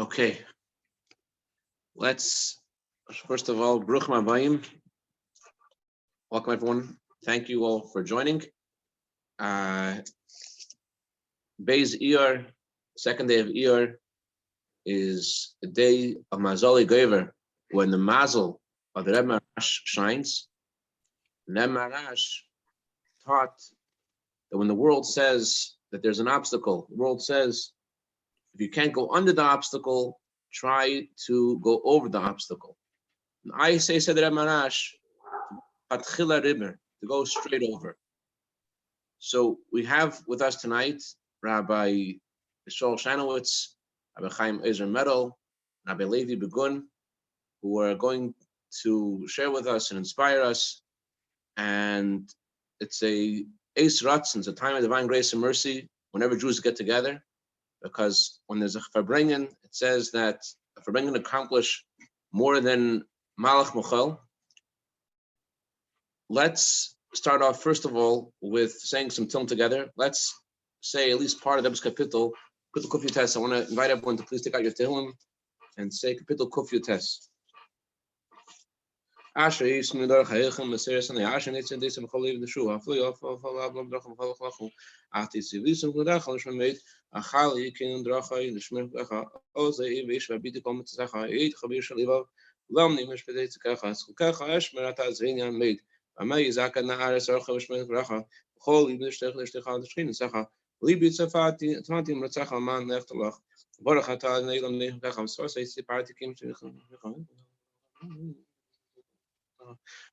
Okay, let's first of all, Bruch Mabayim. Welcome everyone. Thank you all for joining. Bais Iyar, second day of Iyar, is a day of Mazali Gover, when the Mazel of the Reb Marash shines. Reb Marash taught that when the world says that there's an obstacle, the world says if you can't go under the obstacle, try to go over the obstacle. And I say, said Reb Marash, Ariber, to go straight over. So we have with us tonight Rabbi Yisrael Shanowitz, Rabbi Chaim Ezer Medal, Rabbi Levi Begun, who are going to share with us and inspire us. And it's a Eis Ratzon, it's a time of divine grace and mercy whenever Jews get together, because when there's a Farbrengen, it says that a Farbrengen accomplish more than Malach Mochel. Let's start off first of all with saying some Tilm together. Let's say at least part of the Kapitel Kuf Yutes. I want to invite everyone to please take out your Tehillim and say Kapitel Kuf Yutes. Asher Yismi Dar Chayichem Meseres and Asher Nitzin Desim Choliv the Shu Hafli of Ablam Dracham Chalachlachu Ati Sivisum Gudachal Shmeit Achali Kin Drachai the Shmech Gacha Oze Ivish Vabitikom Tzacha Eid Chabir Shaliva Lam Nimish Pedetz Kacha Skacha Eshmerat Azrinya made Amay Zaka Naares Archa Shmech Gacha Chol Ibn Shtech Shtecha the Shkin Sacha Libi Tzafati Tmantim Ratzacha Man Neftalach Baruch Atah Neilam Neh Gacham Sosa Party Kim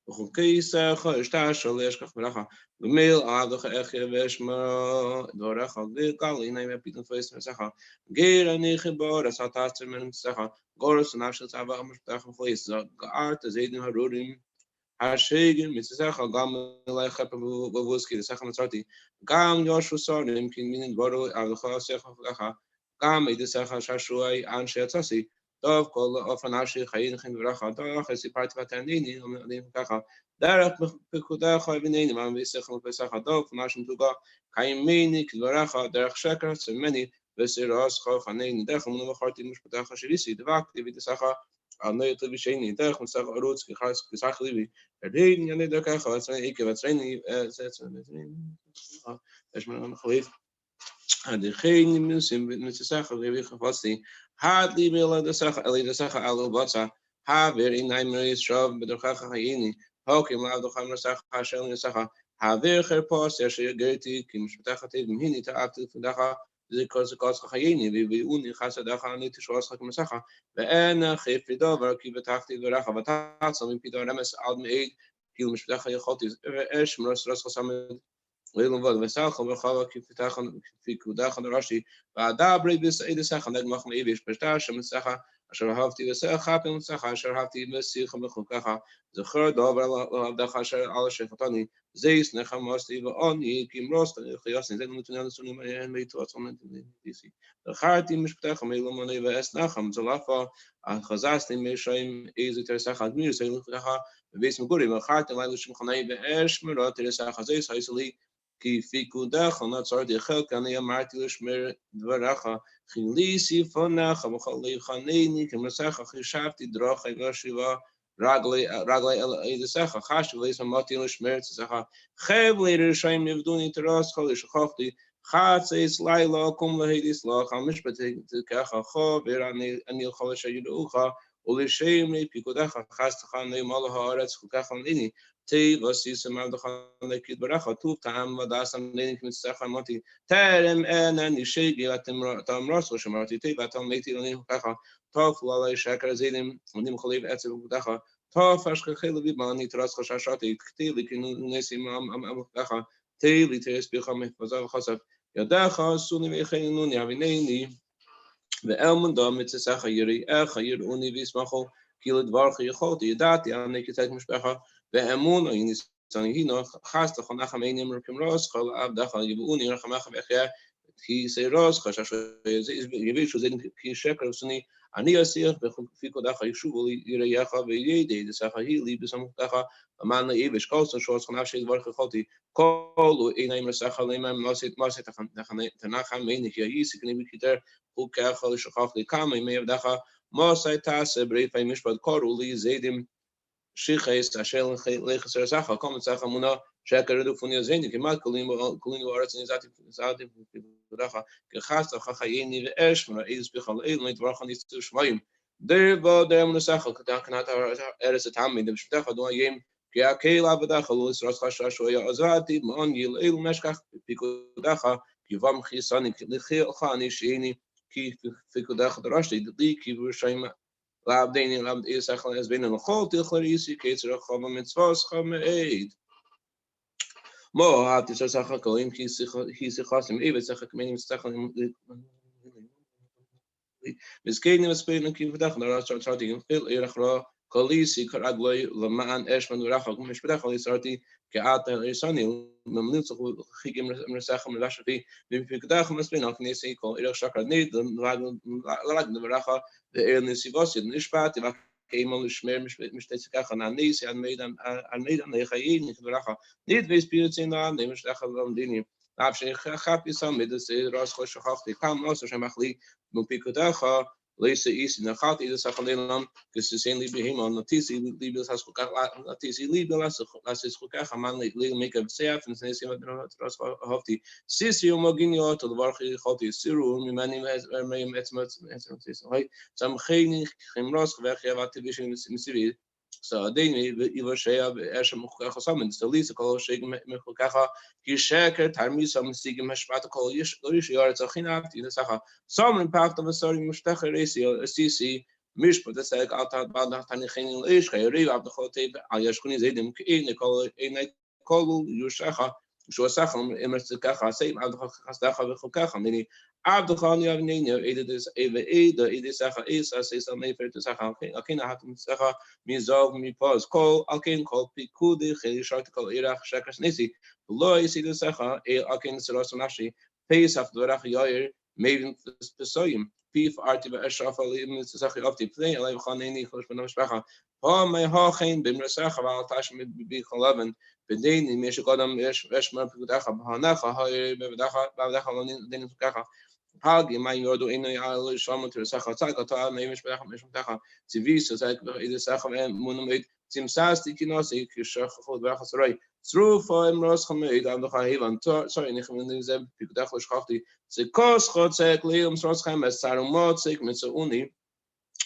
وخكيسة خشتاش ليش كخبرها بميل عادخ أخي بشما دورخ قال إني ما بيتن فيس مسخة غير أني خبار ساتاست من مسخة غورس ناشل تابع مش بتاخد فيس قارت زيدن هرورين هالشيء مسخة قام لا يخبر بوسكي مسخة مترتي قام يوشو صار يمكن من برو عادخ مسخة فلها قام يدسخة شاشوي عن شيء تاسي Dov kol ofanashi chayin chin v'racha. Dov esi parti vatanini omedim kacha. Derech pekuda chavineni man v'isechel v'secha. Dov ofanashi tuga chaymeni k'v'racha derech sheker tzemeni v'siras chafaneni. Derech munu v'charti mushpatacha shirisi. Devakti v'desacha al noyot v'sheni. Derech musacha arutz k'sach livi. Erdin yanei derkecha v'tzreni ike v'tzreni v'tzreni. Eshman chaliv. Adecheni musim v'tzesacha v'vicha v'tzli. Hardly will the Sacha Ali the Sacha Alu Batsa have very nine minutes shove Bedurchacha Hayini, Hokim Lav the Hamra Sacha Shell in Sacha, have their post, Yashi Gerti, Kim Spatachati, Mini to Active Dacha, the Kosakos Hayini, we uni Hasadacha, need to show us like Masacha, the Anna Hefidover, Kivatati, the Racha, Vatat, some Pido Rames, Alm 8, Kim Spatacha Yachotis, Esh, Mros Summit. Little Vod Vesach, Vachava, Kifitachan, Fikudachan, Rashi, Vadabri, this Edisach, and Magma Evish, Pestash, and Sacha, I shall have to say, Happy and Sacha, I shall have to Messi, Hamakukaha, the third over of the Hasher, Al Shefatani, Zeis, Nechamos, Eva Oni, Kim Rost, and Chios, and then Mutunan and made to us on DC. The Harti Mishpatach, Melomaniva, Esnacham, Zalafa, and Khazasti, Meshaim, Easy Teresacha, Mir, Sailakaha, Vesmuguri, Hart, and Language Mkhanai, Esh, Murat, Teresacha, Zeis, Isoli. כי פיקודך נצר דחל כאני אמרתי לשמר דברך חיליסי פונך וחלי חניני כמסך חשבתי דרך ישיבה רגלי אל ידסך חשב ליסמתי לשמר צסך חבלי רשעים נבדוני תרס חלי שכחתי חצייס לילה קום להידיס לך המשפטי ככה חבר אני יכול שידעוך ולשם פיקודך חסתך נאמר הארץ ככה עליני T was this amount of Hanekid Baracha, two time, Vadasam, Lenik Mitsacha Moti, Terem, and Nishigi at Tam Rosso Shamati, Batam Lati on Kaha, Tof Lala Shakar Zidim, Nim Khaliv Etzel Dacha, Tof Ashka Khilibani, Traska Shashati, Tilikin Nesim Amakaha, Tili Teres Bicham Fazav Hasaf, Yadacha, Suni Vechin Yavineni, the Elmondom, it's a Sacha Yuri, Echa Yur Univis Macho, Kilid Varchi Yachoti, Yadati, and Nikitek Mishpacha. ואמון או יניסון הינו חסת חונך המיינים רקם רוס כל עבדך יבאוני רחמך ואחיה he say Ros, Yavishu Zin Sheker Suni, Ania Fikodacha Yeshuvali Irayacha Vede, the Sahahi, Libisamutaha, Amana Evish, Kosa, Shos, Nashi, Varkoti, Kolu, Inaim Sacha, Lemam, Masit, Masit, Tanaka, Mani, Yisi, Kibiter, Huka, Shakafli, Kama, may have Dacha, Mosai Tas, Brave, Mishpat, Koruli, Zedim. Shiches, Ashel, Lechaser Sacha, Common Sacha Muna, Shakaru Funia Zeni, Kimat, Kulinu Arts and Zati, Racha, Kehasta, Chachayeni, Eshmana, Is Bichal, Elit, Rachanis to Shmayim. There, but there on the Sacha, Katanata, Eres Atami, the Shtacha, Doyim, Kiakela, Badachalus, Rasha, Azati, Mongil, El Meshkach, Pikudacha, Kivam Hisani, Lichani, Shini, Ki Fikudacha, the Rashi, the Leaky, Shayma. Labdeni Labd Isachal has been in the whole Tilcharisi, Kater Chama Mitzvahs Chama Mo Hati Sacha Kolim, he's a custom, even Sacha Committee Stachel Miskane was Spain and Kivadach, the Rasta starting Phil Irachra, Kolisi, Karagloy, Laman, Eshman, Rachak, Mishpedachal, Sarti, Kaata, Isani, Mamnus, Hikim, Resacham, Rashafi, Mipikadach, Maspin, Alkinesi, Kol Irach Shakra, Need, the Lag, the Racha, the Ernisivosi, Nishpat, came on the Shmer, Mishtekach, and Anis, and made an Nechayin, Racha, need these spirits in the name of Shachal. After happy summit, the say Ras Hoshachti, come also Shamachli, Mupikudacha, Lisa East in the Khati, the Sakhalam, because the same Libihim on the TC, Libis has TC Libis, as Hukacha, manly, make a safe and say, Ras Hofti, Sisio Moginio to the Varchi Hoti, Siru, Mimani has Mayim Etmut, some Khani, Himros, Vachia, in Civil. So they even share Esham summons the least call shake Mekukaha, Kishaker, Tarmi, some Sigim Hashpatako, Iyar, Zachinat, in the Saha, some impact of a sorry Mustacha ratio, a CC, Mishput, the Sag, Alta, Badani, Ish, Rev of the Hotel, Ayashkuni Zedim, Nicole, Kolu, Yushaha, Shosacham, Emerstakaha, same Abdacha, Hukaha, many Abdukhan Yavnino, aided this Eva, the Edisaha Isa, says some Mayfair to Saha, Akina Hatum Saha, Mizog, Mi Pause, Call, Alkin, Call, Pikudi, Helishartical Iraq, Shakas Nisi, Loy, see the Saha, Akin Sarasanashi, Pace after the Rachier, Maven Pesoyim, Pif Artiva Eshraf Ali, Sachi of the play, Alev Khanini, Hoshpanamspacha, Paul, my Hawkin, Bimrasacha, Altashmid, Bikalavan, Bedini, Meshukodam, Eshma, Pudacha, Hanacha, Bedacha, Badacha, Denikacha. Hagi, my Yodo in the Isle, Shaman to the Sakata, Namish Mishmataha, Civis, Sacha, and Munamid, Simsasti, Kinosi, Kishach, Bachasrai, through for Emros Hamid, and the Havan, sorry, Nichman, Pikudach, Shafti, Sekos, Hotsek, Liam, Srosham, as Sarumot, Sik, Mitsauni,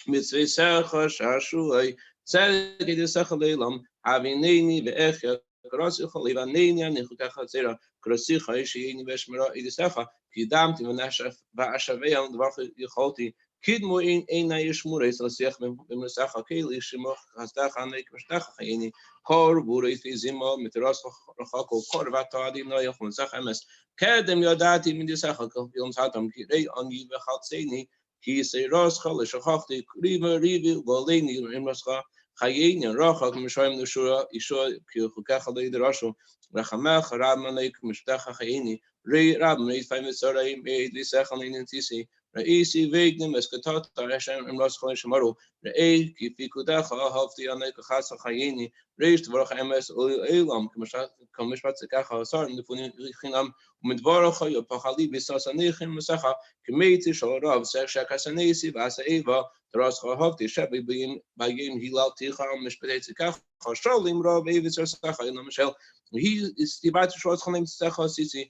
Mitzvah Sacha, Shashu, Sadik, Sachalam, having Nini, the Echia. Krasi Khaliva Nenia Nikukacha Zera Krasi Khaishi Veshmara Idisafa Kidamti Vanashaf Vashavea and Varki Yholti Kidmo in Nayishmure Sasiach Mimasacha Kili Shimo Hastacha Nek Mashtacha Kor Buri Zimo Mitras Rachako Korvatadi Noyach Sachames Kadem Yodati Midisacha Film Satam Kirei Angi Vahatseni Ki say Ros Khalish Hafti Riva Rivi Goleni Imrascha Chayin and Rachak Mishaim Nushura, Ishua, Kilkakali the Rasho, Rachamach, Rabmanek, Mishtacha Chayini, Ray Rabman, 5 Sarai, made this Sachanin and Tisi, Raisi, Vagnim, Escatot, Tarasham, and Roskal Shamaru, Ray, Kifikudacha, Hofti, Anek, Hasa Chayini, raised Varach MS, Elam, Kamishpatakaha, Sarn, the Funinam, Midvaracha, Pachali, Bisasanich, Masacha, Committee, Sharav, Shakasanesi, Vasa Eva, the Rascal Hofti, Shabby being by game Hilal Ticha, Mishpatekah, Sholim Rob, Avis or Sacha, and Michelle. He is divided to short claim Sacha Sisi.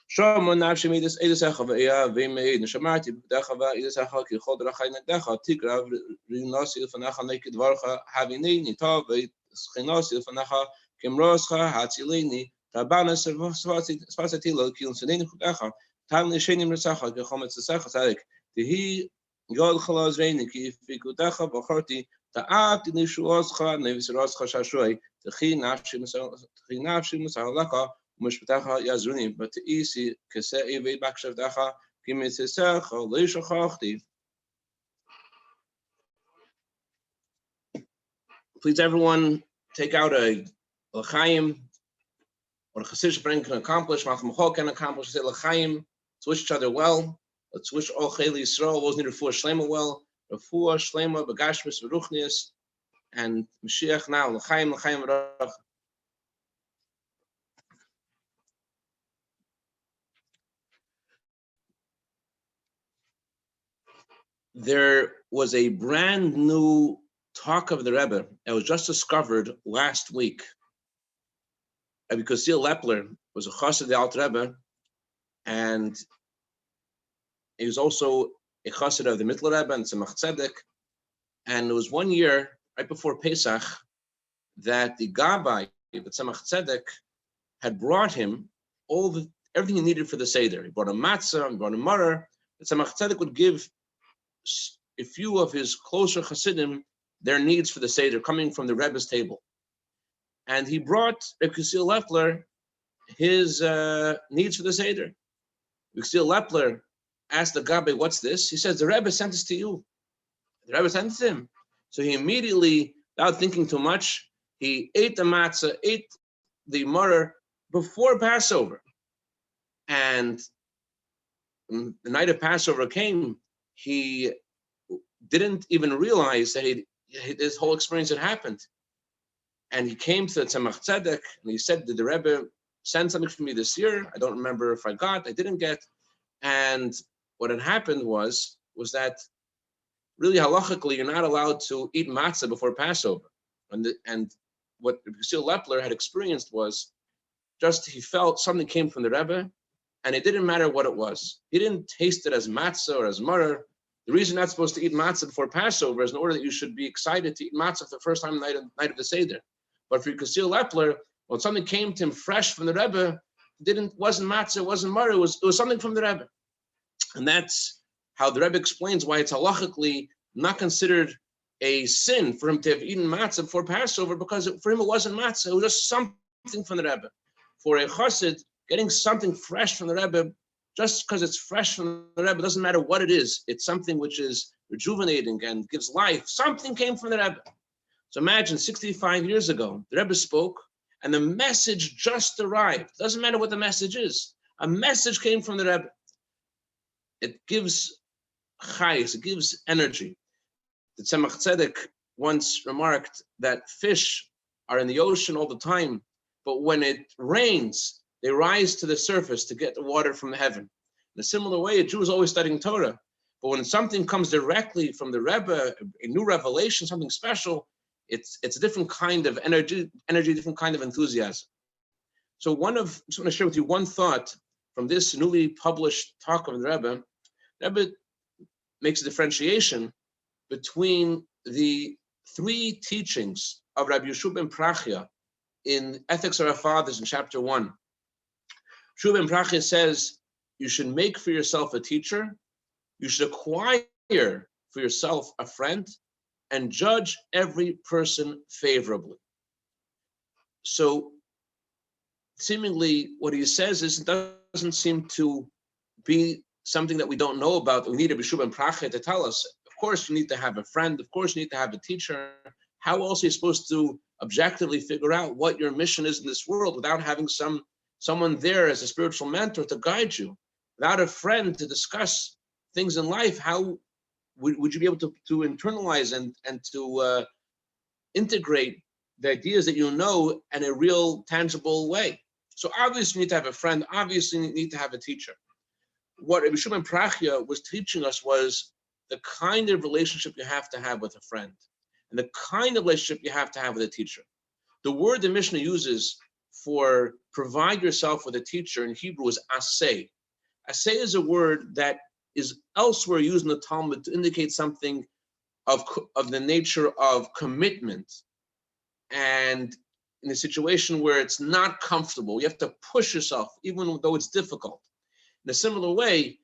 Shaman actually made this Edisacha, they made in Shamati, Dachava, Edisacha, Hodra, Dacha, Tigra, Rinasi, Fanacha, Naked Varcha, Havinini, Tav, Schinasi, Fanacha, Kimroscha, Hatilini, Tabana, Spasatilo, Kilsunin, Dacha, Tamni Shenim Sacha, Gehomet Sacha, Sadik, he God Khalas Reiniki, Fikutacha, Bohorti, Ta'at, Nishuoscha, Nevisroscha Shashui, the Chinafshim Salaka, Mushpataha Yazruni, but the easy Kase Eve Bakshadaha, Kimitsecha, Lishachti. Please, everyone, take out a L'chaim, or Chasish Bren can accomplish, Machmachol can accomplish, say L'chaim, Let's wish each other well. Let's wish all Chayli Yisrael, those need Refuah Shlema well. Refuah Shlema, Begashmis, Beruchnius, and Mashiach now, L'chaim, L'chaim, Rach. There was a brand new talk of the Rebbe that was just discovered last week. Rabbi Kosil Lepler was a chassid of the Alter Rebbe, and he was also a chassid of the Mittler Rebbe and Tzemach Tzedek. And it was one year, right before Pesach, that the Gabbai, the Tzemach Tzedek, had brought him everything he needed for the Seder. He brought a matzah, he brought a maror. The Tzemach Tzedek would give a few of his closer chassidim their needs for the Seder coming from the Rebbe's table. And he brought Rabbi Kosil Lepler his needs for the Seder. Rabbi Kosil Lepler asked the Gabbai, what's this? He says, the Rebbe sent this to you. The Rebbe sent it to him. So he immediately, without thinking too much, he ate the matzah, ate the maror before Passover. And when the night of Passover came, he didn't even realize that his whole experience had happened. And he came to the Tzemach Tzedek and he said, did the Rebbe send something for me this year? I don't remember if I didn't get. And what had happened was that really halachically, you're not allowed to eat matzah before Passover. And what Kosil Lepler had experienced was just he felt something came from the Rebbe, and it didn't matter what it was. He didn't taste it as matzah or as maror. The reason you're not supposed to eat matzah before Passover is in order that you should be excited to eat matzah for the first time night of the Seder. But for Kosil Lepler, when something came to him fresh from the Rebbe, wasn't matzah, it wasn't maror, it was something from the Rebbe. And that's how the Rebbe explains why it's halachically not considered a sin for him to have eaten matzah before Passover, because for him it wasn't matzah, it was just something from the Rebbe. For a chassid, getting something fresh from the Rebbe, just because it's fresh from the Rebbe, doesn't matter what it is. It's something which is rejuvenating and gives life. Something came from the Rebbe. So imagine 65 years ago, the Rebbe spoke, and the message just arrived. Doesn't matter what the message is. A message came from the Rebbe. It gives chayes, it gives energy. The Tzemach Tzedek once remarked that fish are in the ocean all the time, but when it rains, they rise to the surface to get the water from heaven. In a similar way, a Jew is always studying Torah, but when something comes directly from the Rebbe, a new revelation, something special, it's a different kind of energy, different kind of enthusiasm. So I just want to share with you one thought from this newly published talk of the Rebbe. The Rebbe makes a differentiation between the three teachings of Rabbi Yeshua ben Prachya in Ethics of Our Fathers in chapter 1. Yeshua ben Prachya says, you should make for yourself a teacher, you should acquire for yourself a friend, and judge every person favorably. So seemingly what he says is it doesn't seem to be something that we don't know about. We need a Yeshua ben Prachya to tell us. Of course, you need to have a friend. Of course, you need to have a teacher. How else are you supposed to objectively figure out what your mission is in this world without having someone there as a spiritual mentor to guide you? Without a friend to discuss things in life, how would you be able to internalize and to integrate the ideas that you know in a real, tangible way? So obviously you need to have a friend. Obviously you need to have a teacher. What Rabbi Yeshua ben Prachya was teaching us was the kind of relationship you have to have with a friend and the kind of relationship you have to have with a teacher. The word the Mishnah uses for provide yourself with a teacher in Hebrew is aseh. Aseh is a word that is elsewhere used in the Talmud to indicate something of the nature of commitment. And in a situation where it's not comfortable, you have to push yourself, even though it's difficult. In a similar way,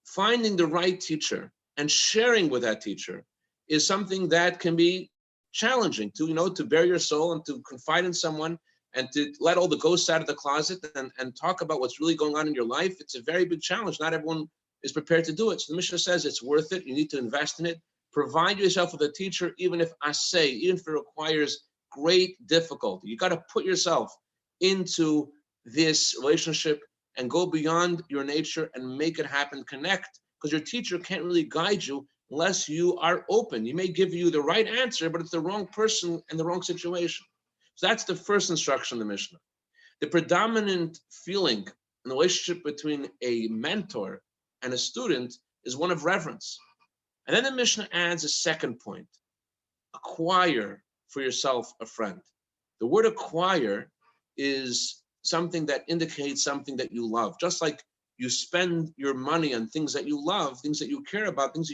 finding the right teacher and sharing with that teacher is something that can be challenging to bare your soul and to confide in someone and to let all the ghosts out of the closet and talk about what's really going on in your life. It's a very big challenge. Not everyone is prepared to do it. So the Mishnah says it's worth it. You need to invest in it. Provide yourself with a teacher, even if it requires great difficulty. You got to put yourself into this relationship and go beyond your nature and make it happen, connect, because your teacher can't really guide you unless you are open. He may give you the right answer, but it's the wrong person and the wrong situation. So that's the first instruction in the Mishnah. The predominant feeling in the relationship between a mentor and a student is one of reverence. And then the Mishnah adds a second point: acquire for yourself a friend. The word acquire is something that indicates something that you love. Just like you spend your money on things that you love, things that you care about, things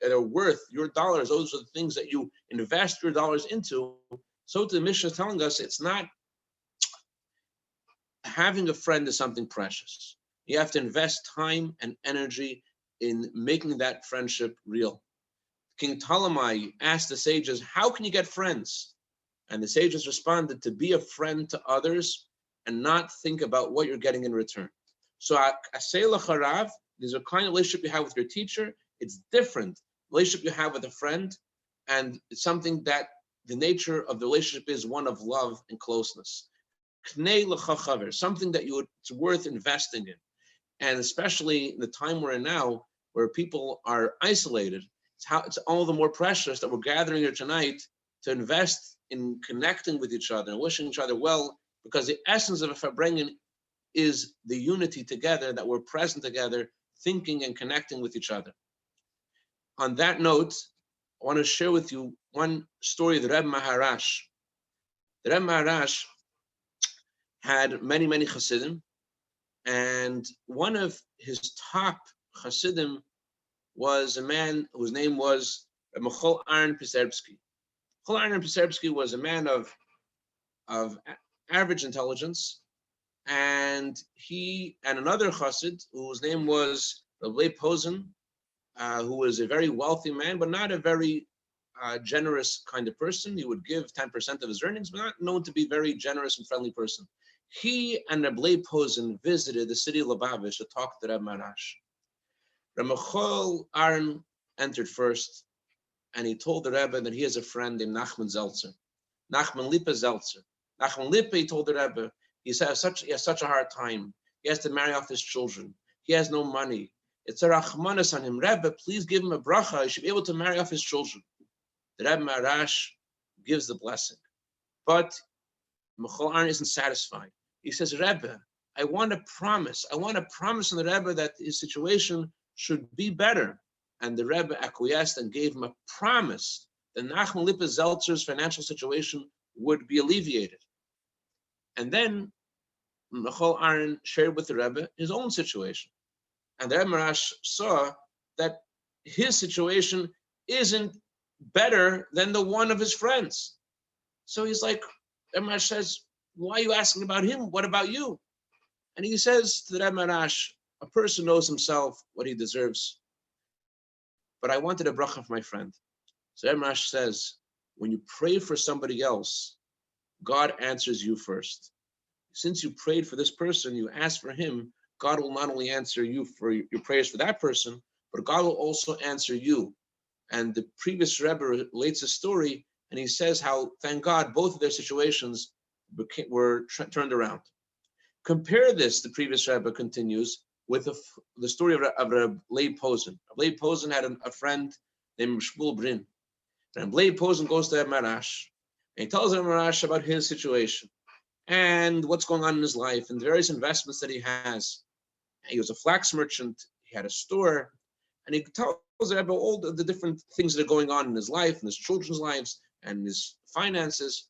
that are worth your dollars, those are the things that you invest your dollars into. So the Mishnah is telling us it's not having a friend is something precious. You have to invest time and energy in making that friendship real. King Ptolemy asked the sages, how can you get friends? And the sages responded, to be a friend to others and not think about what you're getting in return. So asay l'charav, there's a kind of relationship you have with your teacher. It's different relationship you have with a friend, and it's something that the nature of the relationship is one of love and closeness. Knei l'chachaver, something that it's worth investing in. And especially in the time we're in now, where people are isolated, it's all the more precious that we're gathering here tonight to invest in connecting with each other and wishing each other well, because the essence of a Farbrengen is the unity together, that we're present together, thinking and connecting with each other. On that note, I want to share with you one story of the Rebbe Maharash. The Rebbe Maharash had many, many Hasidim, and one of his top Hasidim was a man whose name was Michal Aaron Piserbsky. Michal Aaron Piserbsky was a man of average intelligence, and he and another Chassid whose name was Rabbi Posen, who was a very wealthy man, but not a very generous kind of person. He would give 10% of his earnings, but not known to be a very generous and friendly person. He and Rabbi Posen visited the city of Lubavitch to talk to Reb Maharash. Reb Michal Aaron entered first, and he told the Rebbe that he has a friend named Nachman Zeltzer. Nachman Lippe Zeltzer. Nachman Lippe, he told the Rebbe, he has such a hard time. He has to marry off his children. He has no money. It's a rachmanis on him. Rebbe, please give him a bracha. He should be able to marry off his children. The Rebbe Maharash gives the blessing. But Michal Aaron isn't satisfied. He says, Rebbe, I want a promise. I want a promise from the Rebbe that his situation should be better. And the Rebbe acquiesced and gave him a promise that Nachman Lippe Zeltzer's financial situation would be alleviated. And then Michal Aaron shared with the Rebbe his own situation. And the Rebbe Maharash saw that his situation isn't better than the one of his friends. So he's like, the Rebbe Maharash says, why are you asking about him? What about you? And he says to the Rebbe Maharash, a person knows himself what he deserves, but I wanted a bracha for my friend. So Rebbe Maharash says, when you pray for somebody else, God answers you first. Since you prayed for this person, you asked for him, God will not only answer you for your prayers for that person, but God will also answer you. And the previous Rebbe relates a story, and he says how, thank God, both of their situations were turned around. Compare this, the previous Rebbe continues, with the story of Rabbi Posen. Rabbi Posen had a friend named Shmuel Brin. And Rabbi Posen goes to Rabbi Maharash, and he tells Rabbi Maharash about his situation and what's going on in his life and the various investments that he has. And he was a flax merchant, he had a store, and he tells Rebbe all the different things that are going on in his life and his children's lives and his finances.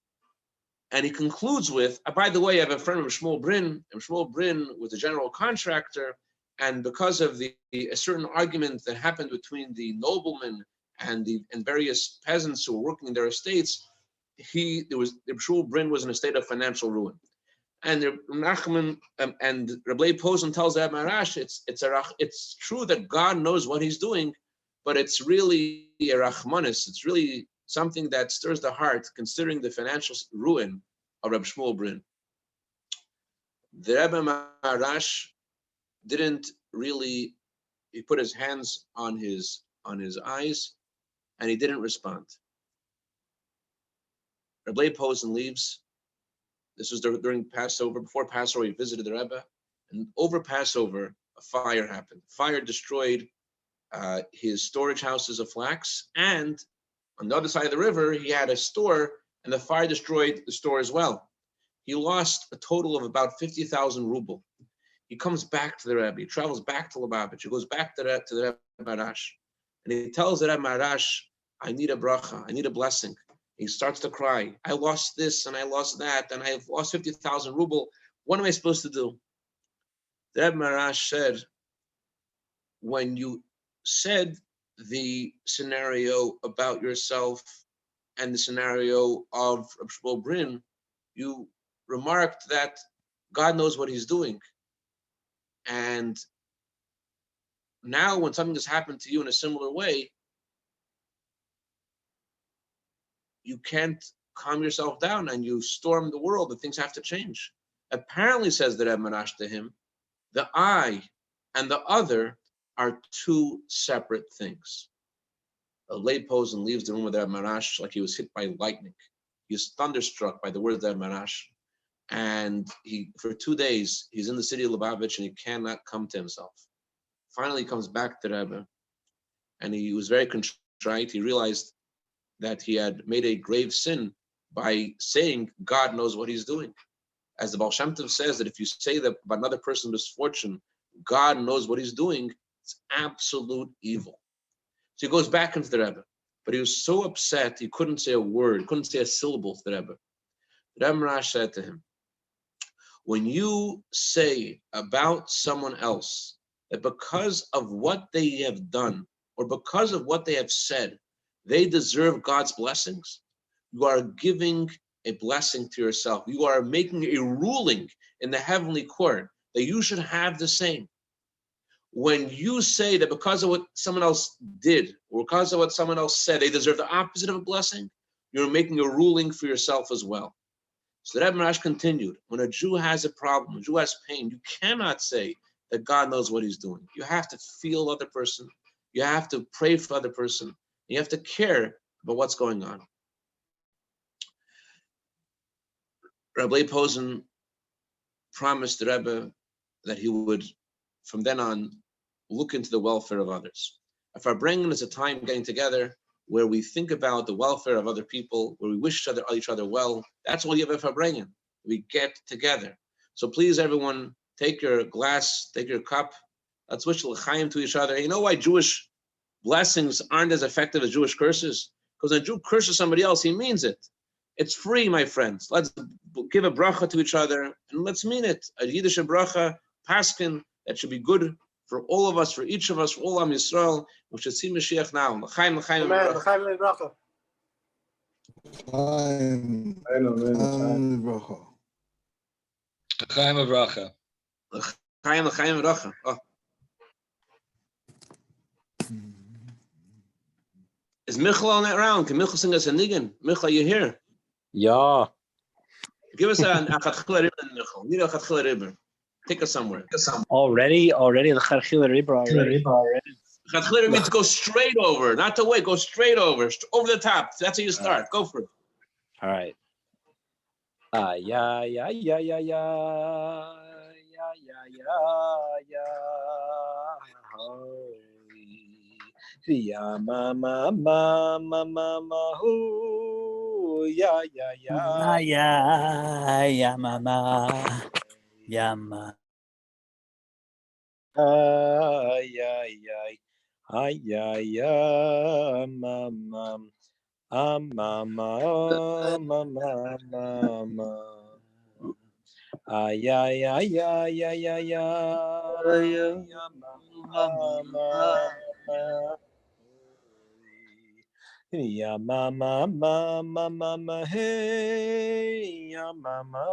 And he concludes with, by the way, I have a friend of Shmuel Brin, and Shmuel Brin was a general contractor, and because of a certain argument that happened between the noblemen and various peasants who were working in their estates, Shmuel Brin was in a state of financial ruin. And Nachman and Rabbi Posen tells Rabbi Maharash, it's true that God knows what he's doing, but it's really a rachmanis. It's really something that stirs the heart, considering the financial ruin of Rabbi Shmuel Brin. The Rebbe Maharash didn't really, he put his hands on his eyes, and he didn't respond. Rabbi Posen leaves. This was during Passover. Before Passover, he visited the Rebbe, And over Passover, a fire happened. Fire destroyed his storage houses of flax, and on the other side of the river, he had a store, and the fire destroyed the store as well. He lost a total of about 50,000 ruble. He comes back to the Rebbe. He travels back to Lubavitch. He goes back to the Rebbe Marash, and he tells the Rebbe Marash, "I need a bracha. I need a blessing." He starts to cry. I lost this and I lost that, and I've lost 50,000 ruble. What am I supposed to do? The Rebbe Marash said, when you said the scenario about yourself and the scenario of Reb Shmuel Brin, you remarked that God knows what he's doing. And now when something has happened to you in a similar way, you can't calm yourself down and you storm the world and things have to change. Apparently, says the Rebbe Marash to him, the I and the other are two separate things. A lay pose and leaves the room with Rebbe Marash like he was hit by lightning. He is thunderstruck by the words of Rebbe Marash. And for 2 days, he's in the city of Lubavitch and he cannot come to himself. Finally, he comes back to Rebbe and he was very contrite. He realized that he had made a grave sin by saying God knows what he's doing. As the Baal Shem Tov says, that if you say that about another person's misfortune, God knows what he's doing, it's absolute evil. So he goes back into the Rebbe, but he was so upset he couldn't say a word, couldn't say a syllable to the Rebbe. The Rebbe Marash said to him, when you say about someone else that because of what they have done or because of what they have said, they deserve God's blessings, you are giving a blessing to yourself. You are making a ruling in the heavenly court that you should have the same. When you say that because of what someone else did or because of what someone else said, they deserve the opposite of a blessing, you're making a ruling for yourself as well. So the Rebbe Marash continued, when a Jew has a problem, a Jew has pain, you cannot say that God knows what he's doing. You have to feel the other person. You have to pray for the other person. You have to care about what's going on. Rabbi Posen promised the Rebbe that he would, from then on, look into the welfare of others. A Farbrengen is a time getting together where we think about the welfare of other people, where we wish each other well. That's all you have a Farbrengen. We get together. So please, everyone, take your glass, take your cup. Let's wish l'chaim to each other. And you know why Jewish blessings aren't as effective as Jewish curses? Because when a Jew curses somebody else, he means it. It's free, my friends. Let's give a bracha to each other and let's mean it. A Yiddish bracha, paskin, that should be good for all of us, for each of us, for all Am Yisrael. We should see Mashiach now. L'chaim, l'chaim, Amen. L'chaim lebracha. L'chaim lebracha. L'chaim, l'chaim, l'bracha. Is Michal on that round? Can Michal sing us a niggin? Michal, you here? Yeah. Give us an Lichatchila Ariber, Michal. Need a Lichatchila Ariber. Take us somewhere. Already the Lichatchila Ariber already. Lichatchila Ariber means go straight over, not to wait. Go straight over the top. That's how you start. Go for it. All right. Yeah. Ya mama hoo ya mama ya ma mama ya mama hey ya mama ay mama hit ya mama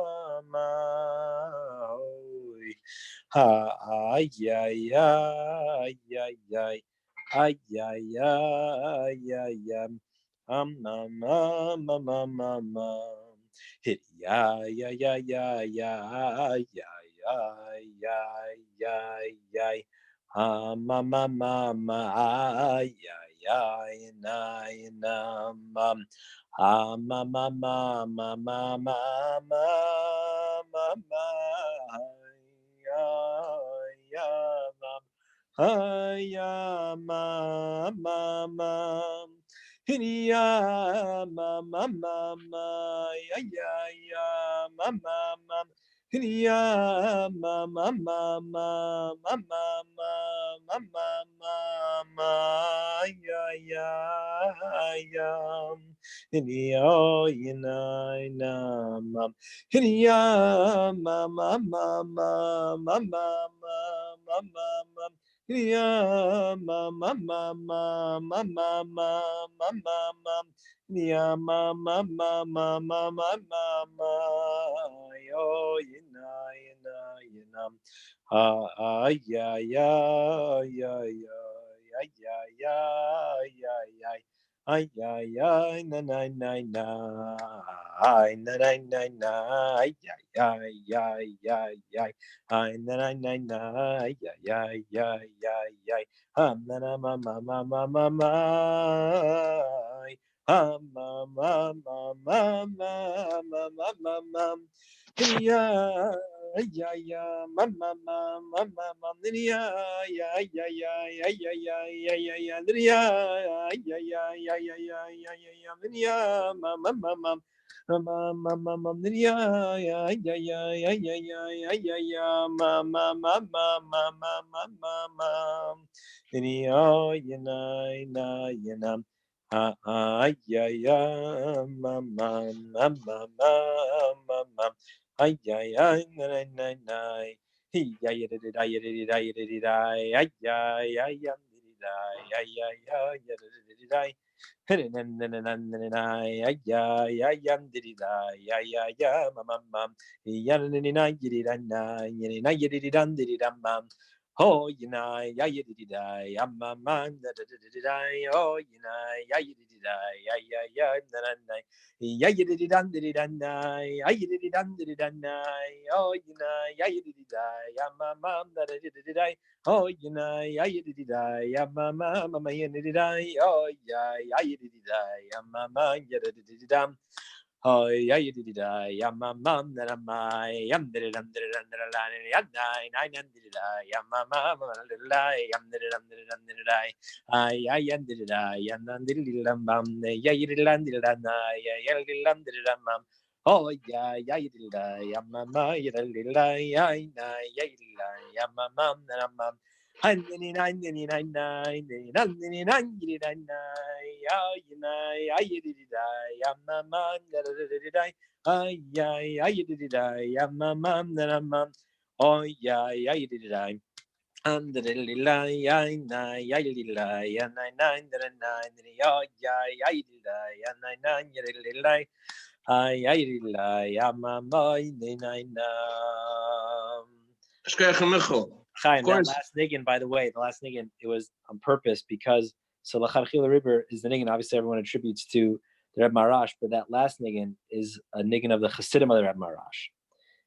Chaim, that last niggin, by the way, the last niggin, it was on purpose because so Lichatchila Ariber is the niggin. Obviously, everyone attributes to the Reb Marash, but that last niggin is a niggin of the Chassidim of the Reb Marash.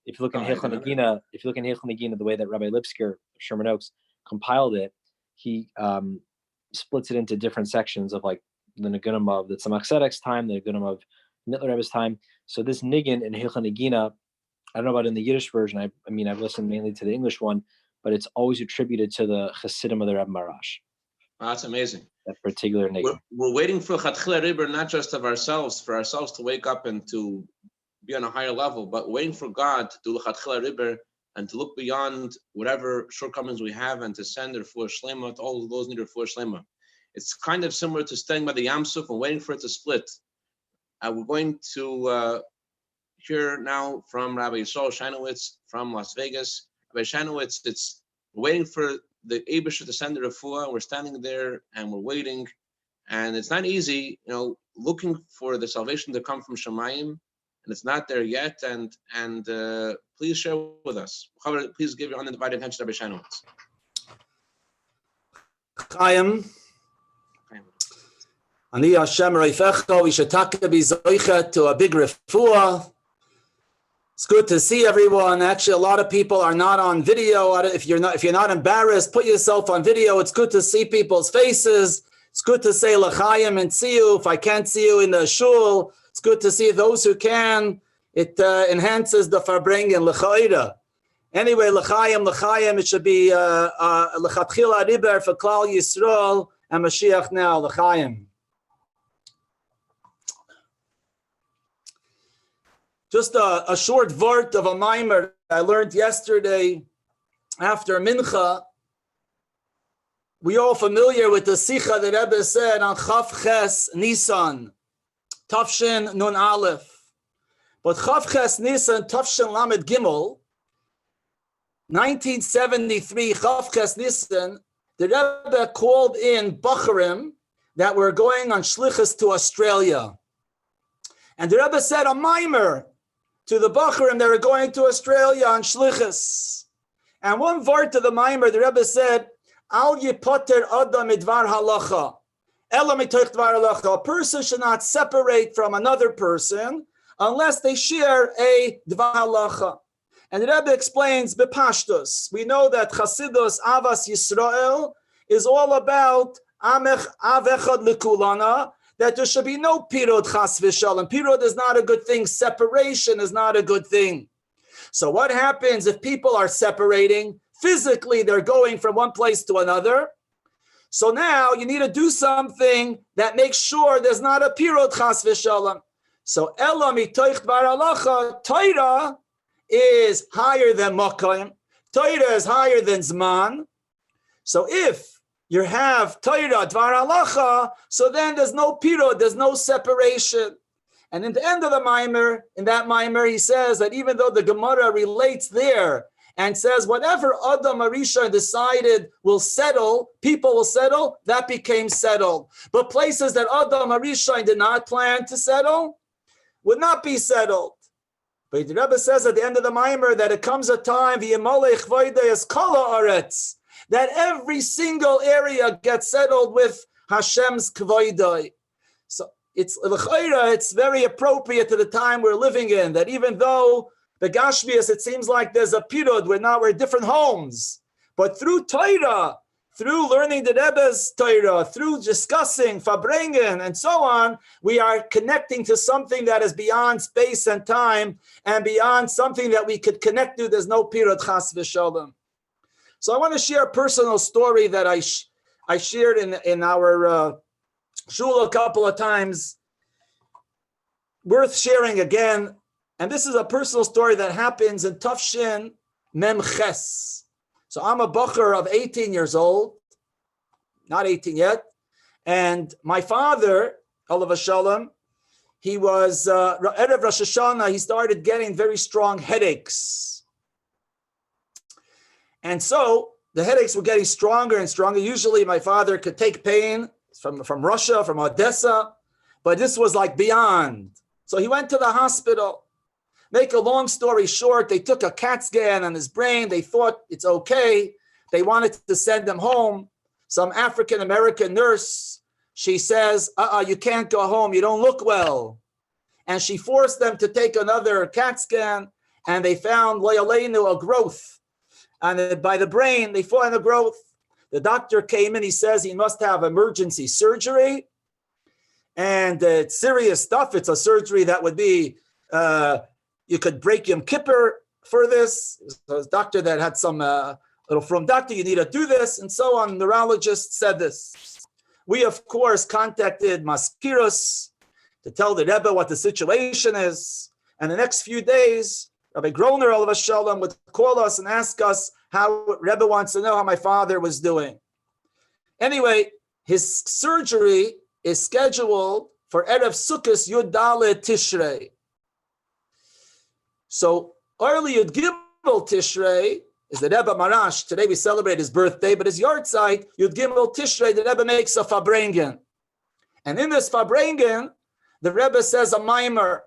If you look in Hilchon Nagina, the way that Rabbi Lipsker of Sherman Oaks compiled it, he splits it into different sections of like the nigunim of the Tzemach Tzedek's time, the nigunim of Mittler Rebbe's time. So this niggin in Hilchon Nagina, I don't know about in the Yiddish version. I mean, I've listened mainly to the English one, but it's always attributed to the Chassidim of the Reb Marash. Oh, that's amazing. That particular niggin. We're waiting for Lichatchila Ariber, not just of ourselves, for ourselves to wake up and to be on a higher level, but waiting for God to do Lichatchila Ariber and to look beyond whatever shortcomings we have and to send their refuah shlema to all of those need refuah shlema. It's kind of similar to staying by the Yam Suf and waiting for it to split. We're going to hear now from Rabbi Yisrael Shanowitz from Las Vegas. Rabbi Shanowitz, it's waiting for the Eibusher to send the refuah. We're standing there and we're waiting, and it's not easy, looking for the salvation to come from Shemayim, and it's not there yet. And please share with us. Please give your undivided attention to Rabbi Shanowitz. Chaim, Ani Hashem Reifecha, we should talk to be zoichet to a big refuah. It's good to see everyone. Actually, a lot of people are not on video. If you're not embarrassed, put yourself on video. It's good to see people's faces. It's good to say l'chaim and see you. If I can't see you in the shul, it's good to see those who can. It enhances the Farbrengen l'cha'ira. Anyway, L'chaim, it should be Lichatchila Ariber for Klal Yisrael and Mashiach now, L'chaim. Just a short vort of a mimer I learned yesterday after Mincha. We all familiar with the Sicha that Rebbe said on Chav Ches Nisan, Tafshin Nun Aleph. But Chav Ches Nisan, Tafshin Lamed Gimel, 1973, Chav Ches Nisan, the Rebbe called in Bacharim that were going on Shlichus to Australia. And the Rebbe said a mimer to the Bacharim that were going to Australia on Shlichus. And one vort to the mimer, the Rebbe said, Al yipoter adam midvar halacha. Ela mitoich dvar halacha. A person should not separate from another person unless they share a dvar halacha. And the Rebbe explains bepashtus. We know that Chasidus Avas Yisrael is all about Amech Avechad Likulana, that there should be no pirud chas v'shalom. Pirud is not a good thing. Separation is not a good thing. So what happens if people are separating? Physically, they're going from one place to another. So now you need to do something that makes sure there's not a pirud chas v'shalom. So Ela mitoich dvar halacha, Torah is higher than Makayim. Torah is higher than Zman. So if you have Torah dvar halacha, so then there's no pirud, there's no separation. And in the end of the mimer, in that mimer, he says that even though the Gemara relates there and says whatever Adam Arisha decided will settle, people will settle, that became settled. But places that Adam Arisha did not plan to settle would not be settled. But the Rebbe says at the end of the mimer that it comes a time that every single area gets settled with Hashem's kvoidai. So it's very appropriate to the time we're living in, that even though the Gashmias, it seems like there's a pirud, we're different homes. But through Torah, through learning the Rebbe's Torah, through discussing Farbrengen and so on, we are connecting to something that is beyond space and time and beyond something that we could connect to. There's no pirud chas v'shalom. So I want to share a personal story that I shared in our shul a couple of times, worth sharing again. And this is a personal story that happens in Tafshin Mem Ches. So I'm a bacher of 18 years old, not 18 yet. And my father, Olav Shalom, he was, Erev Rosh Hashanah, he started getting very strong headaches. And so the headaches were getting stronger and stronger. Usually my father could take pain from Russia, from Odessa, but this was like beyond. So he went to the hospital. Make a long story short, they took a CAT scan on his brain. They thought it's okay. They wanted to send him home. Some African-American nurse, she says, you can't go home. You don't look well. And she forced them to take another CAT scan, and they found a growth. And by the brain, they found a growth. The doctor came in. He says he must have emergency surgery. And it's serious stuff. It's a surgery that would be... you could break Yom Kippur for this. So a doctor that had some little from doctor, you need to do this, and so on. Neurologist said this. We, of course, contacted Maskiros to tell the Rebbe what the situation is. And the next few days, Rabbi Groner, Olav Shalom, would call us and ask us how Rebbe wants to know how my father was doing. Anyway, his surgery is scheduled for Erev Sukkos Yud Dalet Tishrei. So early Yud Gimel Tishrei is the Rebbe Marash. Today we celebrate his birthday, but his yahrzeit, Yud Gimel Tishrei, the Rebbe makes a Farbrengen. And in this Farbrengen, the Rebbe says a mimer.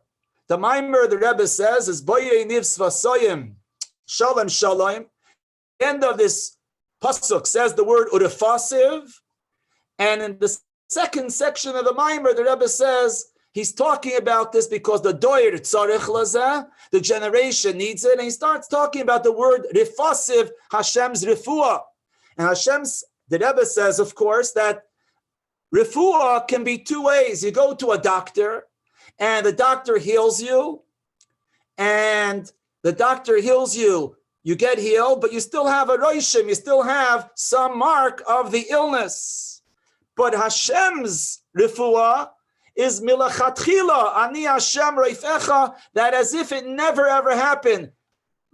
The mimer, the Rebbe says, is Boyei Nivs Vasoyim, Shalom Shalom. The end of this pasuk says the word Urefasiv. And in the second section of the mimer, the Rebbe says, he's talking about this because the doyer tzarich lazeh, the generation needs it, and he starts talking about the word rifasiv, Hashem's refuah. And the Rebbe says, of course, that refuah can be two ways. You go to a doctor, and the doctor heals you, and the doctor heals you you get healed, but you still have a roishim, you still have some mark of the illness. But Hashem's refuah is milachatchila, ani Hashem reifecha, that as if it never ever happened.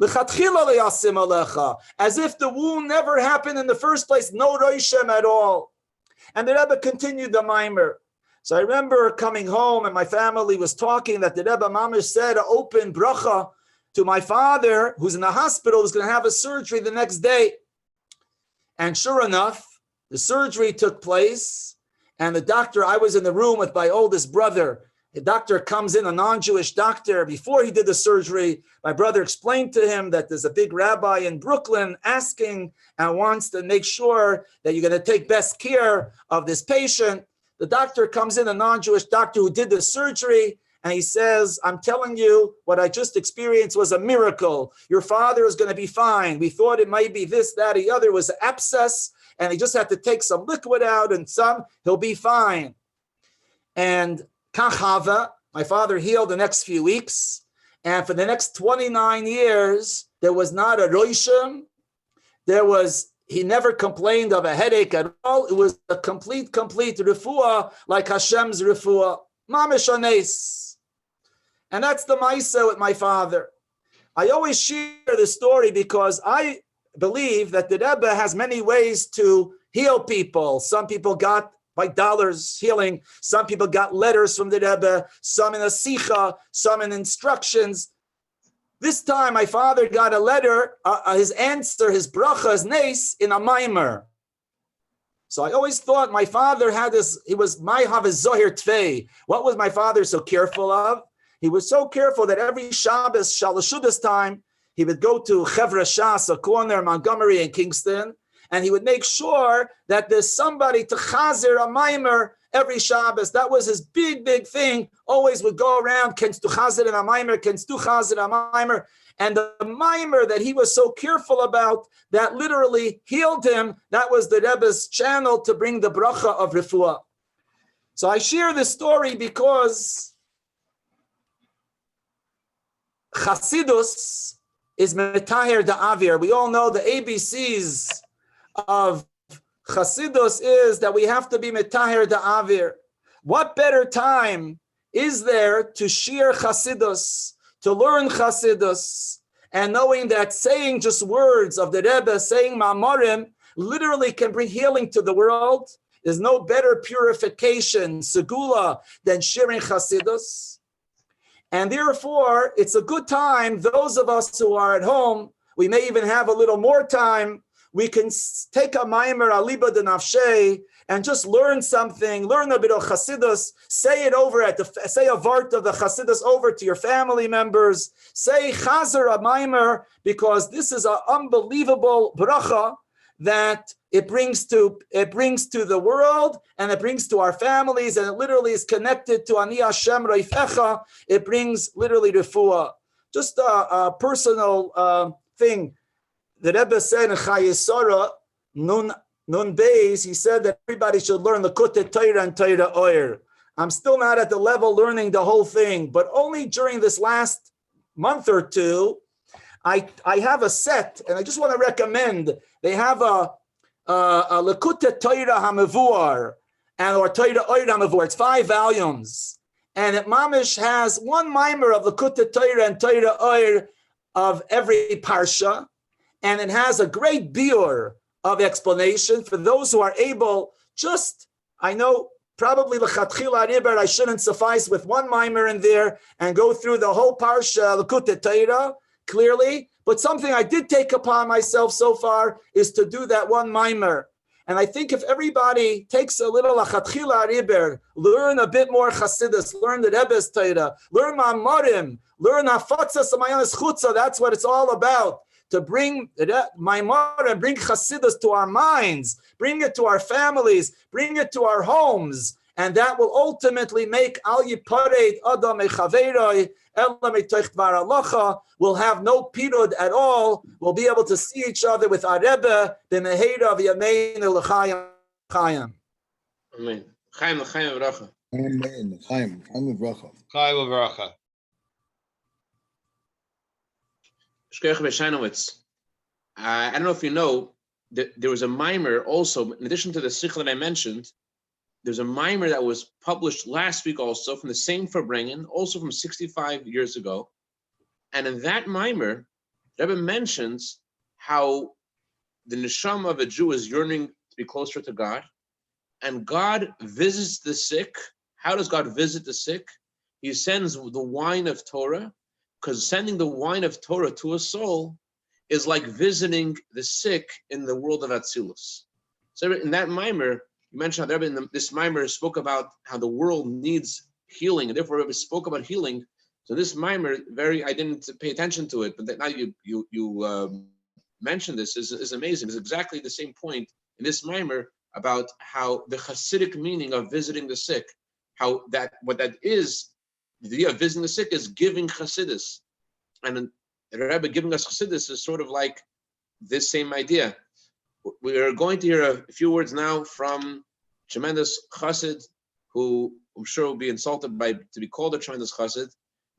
Lichatchila leyasim alecha, as if the wound never happened in the first place, no roishim at all. And the Rebbe continued the mimer. So I remember coming home and my family was talking that the Rebbe Mamish said an open bracha to my father, who's in the hospital, who's going to have a surgery the next day. And sure enough, the surgery took place, and the doctor, I was in the room with my oldest brother. The doctor comes in, a non-Jewish doctor. Before he did the surgery, my brother explained to him that there's a big rabbi in Brooklyn asking and wants to make sure that you're going to take best care of this patient. The doctor comes in, a non-Jewish doctor who did the surgery, and he says, I'm telling you, what I just experienced was a miracle. Your father is going to be fine. We thought it might be this, that, the other. It was an abscess, and he just had to take some liquid out and he'll be fine. And Kachava, my father healed the next few weeks, and for the next 29 years, there was not a roishim. He never complained of a headache at all. It was a complete refuah, like Hashem's refuah. Mamish anes. And that's the Maisa with my father. I always share this story because I believe that the Rebbe has many ways to heal people. Some people got by dollars healing. Some people got letters from the Rebbe, some in a sicha, some in instructions. This time, my father got a letter, his answer, his bracha, his nes, in a mimer. So I always thought my father had this, he was my Havizohir Tvei. What was my father so careful of? He was so careful that every Shabbos, Shalashudas time, he would go to Chevra Shas, a corner in Montgomery and Kingston, and he would make sure that there's somebody to chazer a mimer every Shabbos. That was his big thing. Always would go around, Kenst du chazer in a mimer, Kenst du chazer a mimer. And the mimer that he was so careful about, that literally healed him, that was the Rebbe's channel to bring the bracha of refuah. So I share this story because Chasidus is metaher the avir. We all know the ABCs of Chasidus is that we have to be metaher the avir. What better time is there to share Chasidus, to learn Chasidus, and knowing that saying just words of the Rebbe, saying Ma'amorim, literally can bring healing to the world? There's no better purification, segula, than sharing Chasidus. And therefore, it's a good time, those of us who are at home, we may even have a little more time, we can take a maimer aliba de nafshe and just learn something, learn a bit of Chasidus, say it over say a vart of the Chasidus over to your family members, say chazer a maimer, because this is an unbelievable bracha that it brings to the world, and it brings to our families, and it literally is connected to Ani Hashem Reifecha. It brings literally refuah. Just a personal thing. The Rebbe said in Chayesara, Nun Bais, he said that everybody should learn the Kutet Torah and Torah Oyer. I'm still not at the level learning the whole thing, but only during this last month or two, I have a set, and I just want to recommend. They have a Lekutet Torah HaMevuar, or Torah Oyer HaMevuar. It's 5 volumes, and it mamish has one mimer of Lekutet Torah and Torah Oyer of every parsha, and it has a great biur of explanation for those who are able. I know probably Lichatchila Ariber, I shouldn't suffice with one mimer in there and go through the whole parsha Lekutet Torah clearly, but something I did take upon myself so far is to do that one mimer. And I think if everybody takes a little Lichatchila Ariber, learn a bit more Chasidus, learn the Rebbe's Torah, learn Ma'amorim, learn Hafatzas Amayanis Chutza, that's what it's all about. To bring Ma'amorim, bring Chasidus to our minds, bring it to our families, bring it to our homes, and that will ultimately make Al Yipareit Adam Echaveiroi Ela Mitoich Dvar Halacha. We'll have no pirud at all. We'll be able to see each other with our Rebbe, B'Meheira V'Yameinu L'Chaim. Chaim. Amen. Chaim V'Racha. Amen. Chaim V'Racha. Chaim V'Racha. Shkoyach B'Shainowitz. I don't know if you know that there was a mimer also, in addition to the sikh that I mentioned, there's a mimer that was published last week also from the same Farbrengen, also from 65 years ago. And in that mimer, Rebbe mentions how the neshama of a Jew is yearning to be closer to God, and God visits the sick. How does God visit the sick? He sends the wine of Torah, because sending the wine of Torah to a soul is like visiting the sick in the world of Atzilus. So in that mimer, you mentioned how this mimer spoke about how the world needs healing, and therefore Rebbe spoke about healing. So this mimer, I didn't pay attention to it, but now you mentioned this is amazing. It's exactly the same point in this mimer about how the Hasidic meaning of visiting the sick, how that what that is, the idea of visiting the sick is giving Hasidus, and the Rebbe giving us Hasidus is sort of like this same idea. We are going to hear a few words now from tremendous Chassid, who I'm sure will be insulted to be called a tremendous Chassid,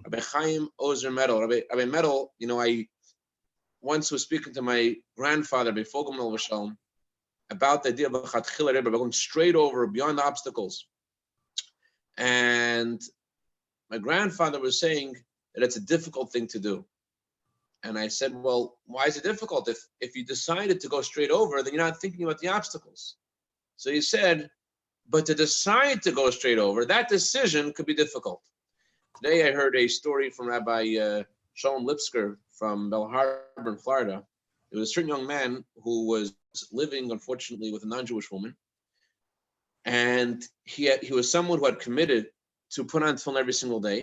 Rabbi Chaim Ozer Medal. Rabbi Medal, I once was speaking to my grandfather, Rabbi Fogelmel Vashalom, about the idea of Lichatchila Ariber, going straight over, beyond the obstacles. And my grandfather was saying that it's a difficult thing to do. And I said, well, why is it difficult? If you decided to go straight over, then you're not thinking about the obstacles. So he said, but to decide to go straight over, that decision could be difficult. Today I heard a story from Rabbi Shalom Lipsker from Bell Harbor in Florida. There was a certain young man who was living, unfortunately, with a non-Jewish woman. And he was someone who had committed to put on tefillin every single day.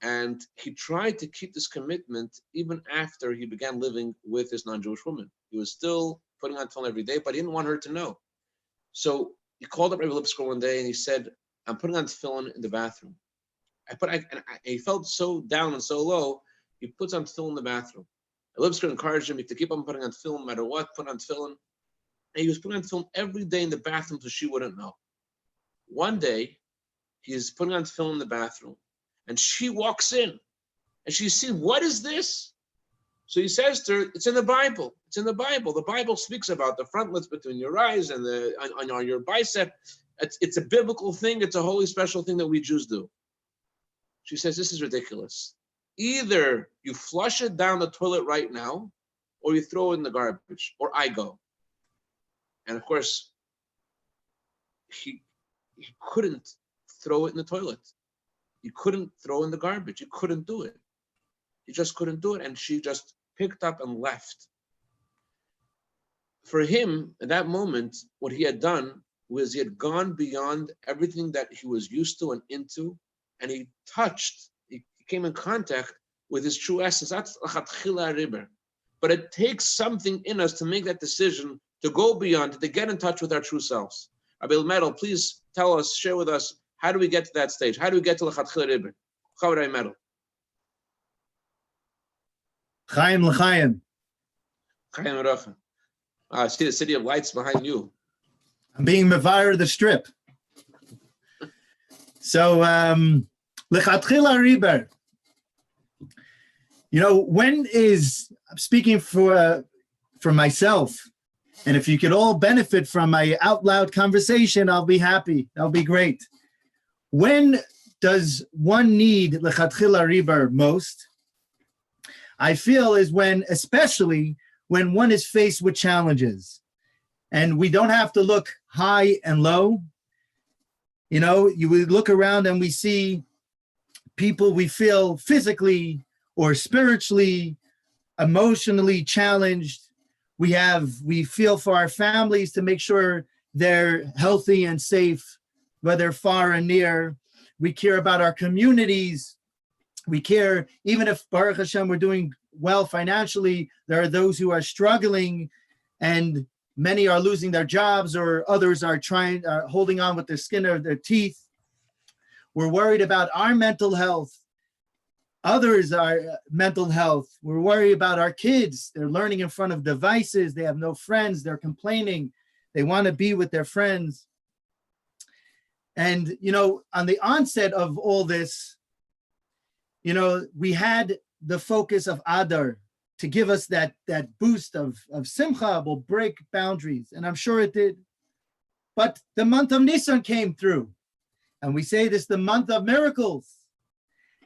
And he tried to keep this commitment even after he began living with this non-Jewish woman. He was still putting on tefillin every day, but he didn't want her to know. So he called up Rabbi Lipsker one day and he said, I'm putting on tefillin in the bathroom. He felt so down and so low, he puts on tefillin in the bathroom. Lipsker encouraged him to keep on putting on tefillin, no matter what, put on tefillin. And he was putting on tefillin every day in the bathroom so she wouldn't know. One day, he's putting on tefillin in the bathroom, and she walks in, and she sees, what is this? So he says to her, it's in the Bible. It's in the Bible. The Bible speaks about the frontlets between your eyes and on your bicep. It's a biblical thing. It's a holy special thing that we Jews do. She says, this is ridiculous. Either you flush it down the toilet right now, or you throw it in the garbage, or I go. And of course, he couldn't throw it in the toilet. He couldn't throw in the garbage. He couldn't do it. He just couldn't do it. And she just picked up and left. For him, at that moment, what he had done was he had gone beyond everything that he was used to and into, and he came in contact with his true essence. That's Lichatchila Ariber. But it takes something in us to make that decision, to go beyond, to get in touch with our true selves. Rabbi Medal, please tell us, share with us, how do we get to that stage? How do we get to Lichatchila Ariber? Rabbi Medal. Chaim l'chaim. Chaim Racha. I see the city of lights behind you. I'm being Mevayer the strip. So, Lichatchila Ariber. I'm speaking for myself, and if you could all benefit from my out loud conversation, I'll be happy. That'll be great. When does one need Lichatchila Ariber most? I feel is especially when one is faced with challenges, and we don't have to look high and low. You would look around and we see people we feel physically or spiritually, emotionally challenged. We feel for our families to make sure they're healthy and safe, whether far and near. We care about our communities. We care, even if Baruch Hashem, we're doing well financially, there are those who are struggling, and many are losing their jobs, or others are holding on with their skin or their teeth. We're worried about our mental health. Others are mental health. We're worried about our kids. They're learning in front of devices. They have no friends. They're complaining. They want to be with their friends. And, on the onset of all this, we had the focus of Adar, to give us that boost of simcha will break boundaries, and I'm sure it did. But the month of Nisan came through, and we say this the month of miracles,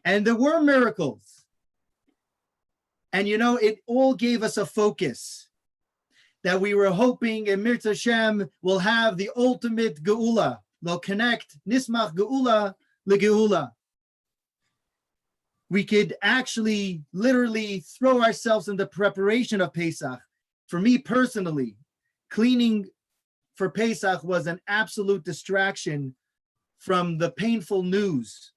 and there were miracles. And it all gave us a focus that we were hoping in Mirz Hashem will have the ultimate geula. They'll connect nismach geula legeula. We could actually literally throw ourselves in the preparation of Pesach. For me personally, cleaning for Pesach was an absolute distraction from the painful news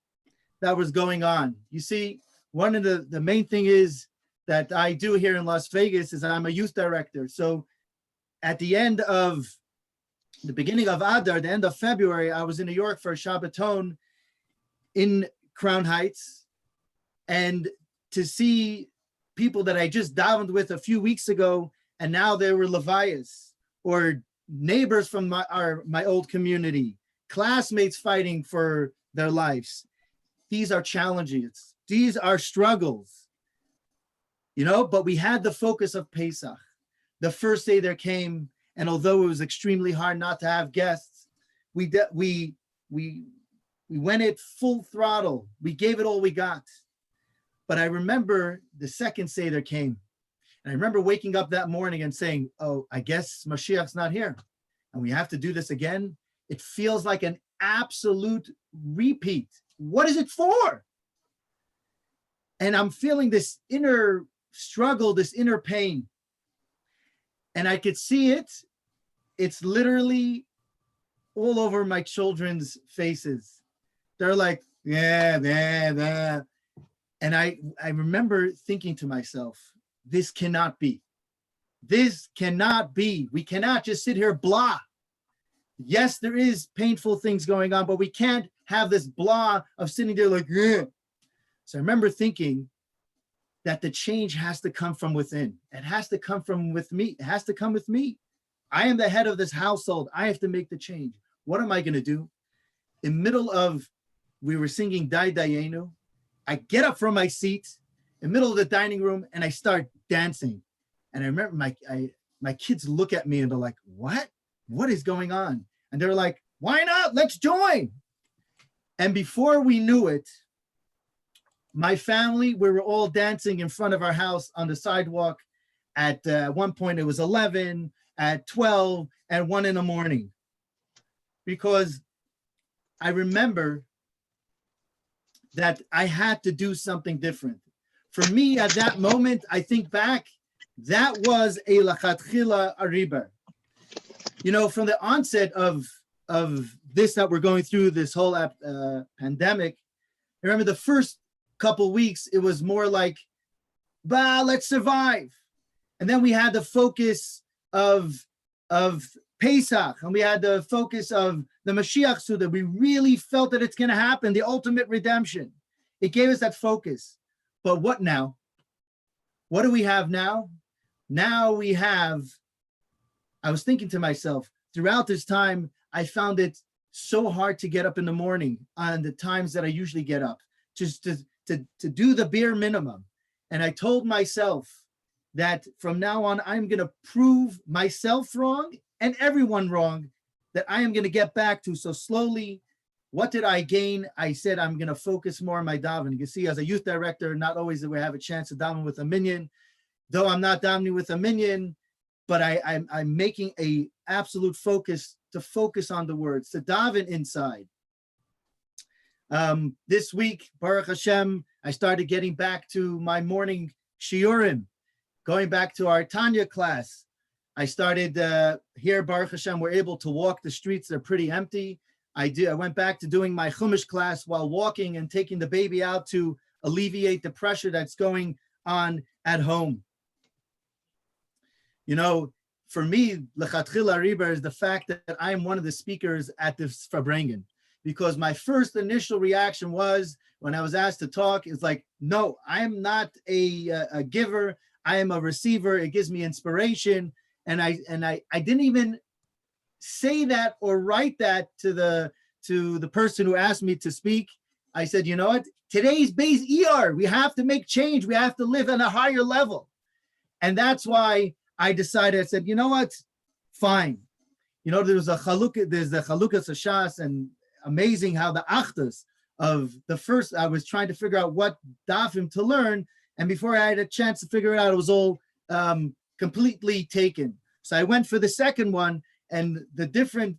that was going on. You see, one of the main thing is that I do here in Las Vegas is I'm a youth director. So at the beginning of Adar, the end of February, I was in New York for a Shabbaton in Crown Heights. And to see people that I just davened with a few weeks ago, and now they were Levias, or neighbors from my old community, classmates fighting for their lives. These are challenges. These are struggles. But we had the focus of Pesach. The first day there came, and although it was extremely hard not to have guests, we went it full throttle. We gave it all we got. But I remember the second Seder came. And I remember waking up that morning and saying, oh, I guess Mashiach's not here. And we have to do this again. It feels like an absolute repeat. What is it for? And I'm feeling this inner struggle, this inner pain. And I could see it. It's literally all over my children's faces. They're like, yeah. And I remember thinking to myself, this cannot be. This cannot be. We cannot just sit here blah. Yes, there is painful things going on, but we can't have this blah of sitting there like, yeah. So I remember thinking that the change has to come from within. It has to come from with me. It has to come with me. I am the head of this household. I have to make the change. What am I going to do? In middle of, we were singing Dai Dayenu. I get up from my seat in the middle of the dining room and I start dancing. And I remember my kids look at me and they're like, what? What is going on? And they're like, why not? Let's join. And before we knew it, my family, we were all dancing in front of our house on the sidewalk. At one point it was 11, at 12, and 1 in the morning. Because I remember that I had to do something different. For me, at that moment, I think back, that was a Lichatchila Ariber. From the onset of this that we're going through, this whole pandemic, I remember the first couple weeks, it was more like, let's survive. And then we had the focus of Pesach, and we had the focus of the Mashiach Suda. We really felt that it's going to happen, the ultimate redemption. It gave us that focus. But what now? What do we have now? Now we have, I was thinking to myself, throughout this time, I found it so hard to get up in the morning on the times that I usually get up, just to do the bare minimum. And I told myself that from now on, I'm going to prove myself wrong and everyone wrong, that I am going to get back to. So slowly, what did I gain? I said, I'm going to focus more on my davening. You see, as a youth director, not always do we have a chance to daven with a minyan. Though I'm not davening with a minyan, but I'm making a absolute focus to focus on the words, to daven inside. This week, Baruch Hashem, I started getting back to my morning shiurim, going back to our Tanya class. I started here, Baruch Hashem, we're able to walk the streets. They're pretty empty. I went back to doing my Chumash class while walking and taking the baby out to alleviate the pressure that's going on at home. For me, Lichatchila Ariber is the fact that I'm one of the speakers at this Farbrengen, because my first initial reaction was, when I was asked to talk, is like, no, I am not a giver. I am a receiver. It gives me inspiration. And I didn't even say that or write that to the person who asked me to speak. I said, you know what? Today's Bais Iyar. We have to make change. We have to live on a higher level. And that's why I decided, I said, you know what? Fine. You know, there's the Chalukas Shas, and amazing how the Achtas of the first, I was trying to figure out what dafim to learn. And before I had a chance to figure it out, it was all completely taken. So I went for the second one, and the different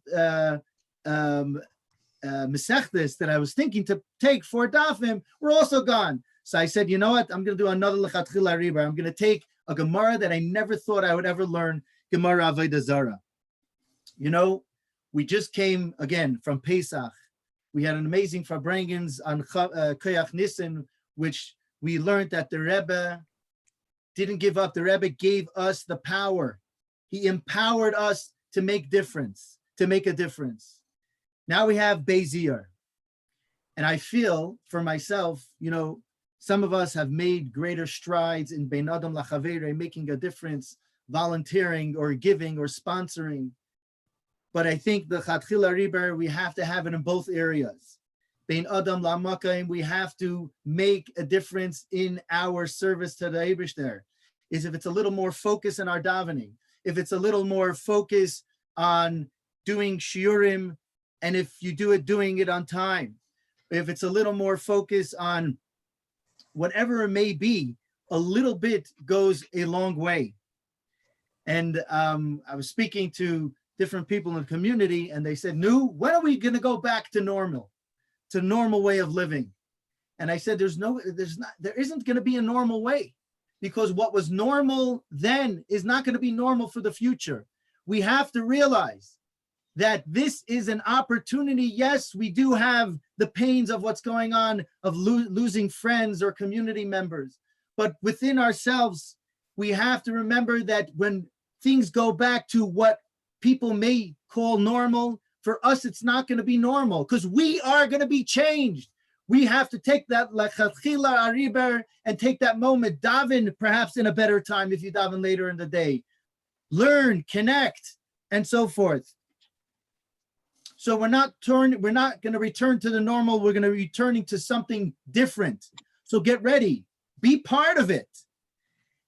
Mesechtes that I was thinking to take for dafim were also gone. So I said, you know what? I'm going to do another Lichatchila Ariber. I'm going to take a Gemara that I never thought I would ever learn, Gemara Avodah Zarah. You know, we just came again from Pesach. We had an amazing Farbrengens on Koyach Nissen, which we learned that the Rebbe didn't give up. The Rebbe gave us the power. He empowered us to make a difference. Now we have Bais Iyar. And I feel for myself, you know, some of us have made greater strides in Bein Adam Lachavere, making a difference, volunteering or giving or sponsoring. But I think the Lichatchila Ariber, we have to have it in both areas. Bein Adam La'Makayim, we have to make a difference in our service to the Eibishter. Is if it's a little more focus in our davening, if it's a little more focus on doing shiurim, and if you do it, doing it on time, if it's a little more focus on whatever it may be, a little bit goes a long way. And I was speaking to different people in the community, and they said, "Nu, when are we going to go back to normal way of living?" And I said, there isn't going to be a normal way, because what was normal then is not going to be normal for the future. We have to realize that this is an opportunity. Yes, we do have the pains of what's going on, of losing friends or community members, but within ourselves, we have to remember that when things go back to what people may call normal, for us, it's not going to be normal, because we are going to be changed. We have to take that Lichatchila Ariber and take that moment, daven perhaps in a better time if you daven later in the day, learn, connect, and so forth. So we're not going to return to the normal. We're going to be returning to something different. So get ready, be part of it.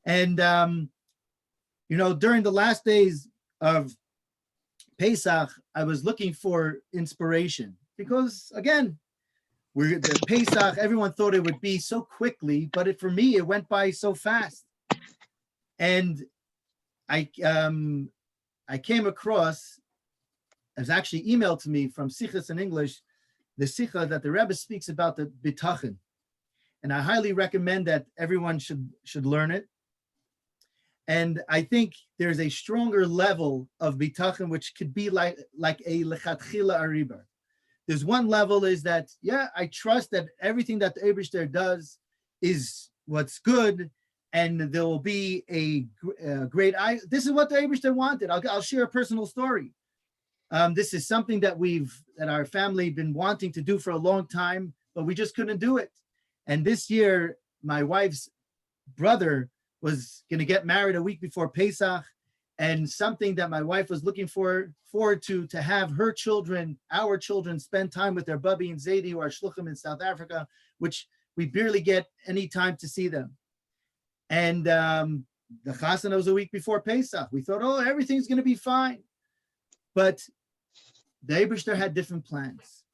And, you know, during the last days of Pesach, I was looking for inspiration because, again, the Pesach, everyone thought it would be so quickly, but for me, it went by so fast. And I came across, it was actually emailed to me from Sichas in English, the Sicha that the Rebbe speaks about the Bitachon. And I highly recommend that everyone should learn it. And I think there's a stronger level of Bitachon, which could be like a Lichatchila Ariber. There's one level is that, yeah, I trust that everything that the Eibishter does is what's good, and there will be a great, this is what the Eibishter wanted. I'll share a personal story. This is something that our family been wanting to do for a long time, but we just couldn't do it. And this year, my wife's brother was going to get married a week before Pesach, and something that my wife was looking forward to have her children, our children, spend time with their Bubby and Zaidi, who are shluchim in South Africa, which we barely get any time to see them. And the chasana was a week before Pesach. We thought, oh, everything's going to be fine. But the Eibishter had different plans.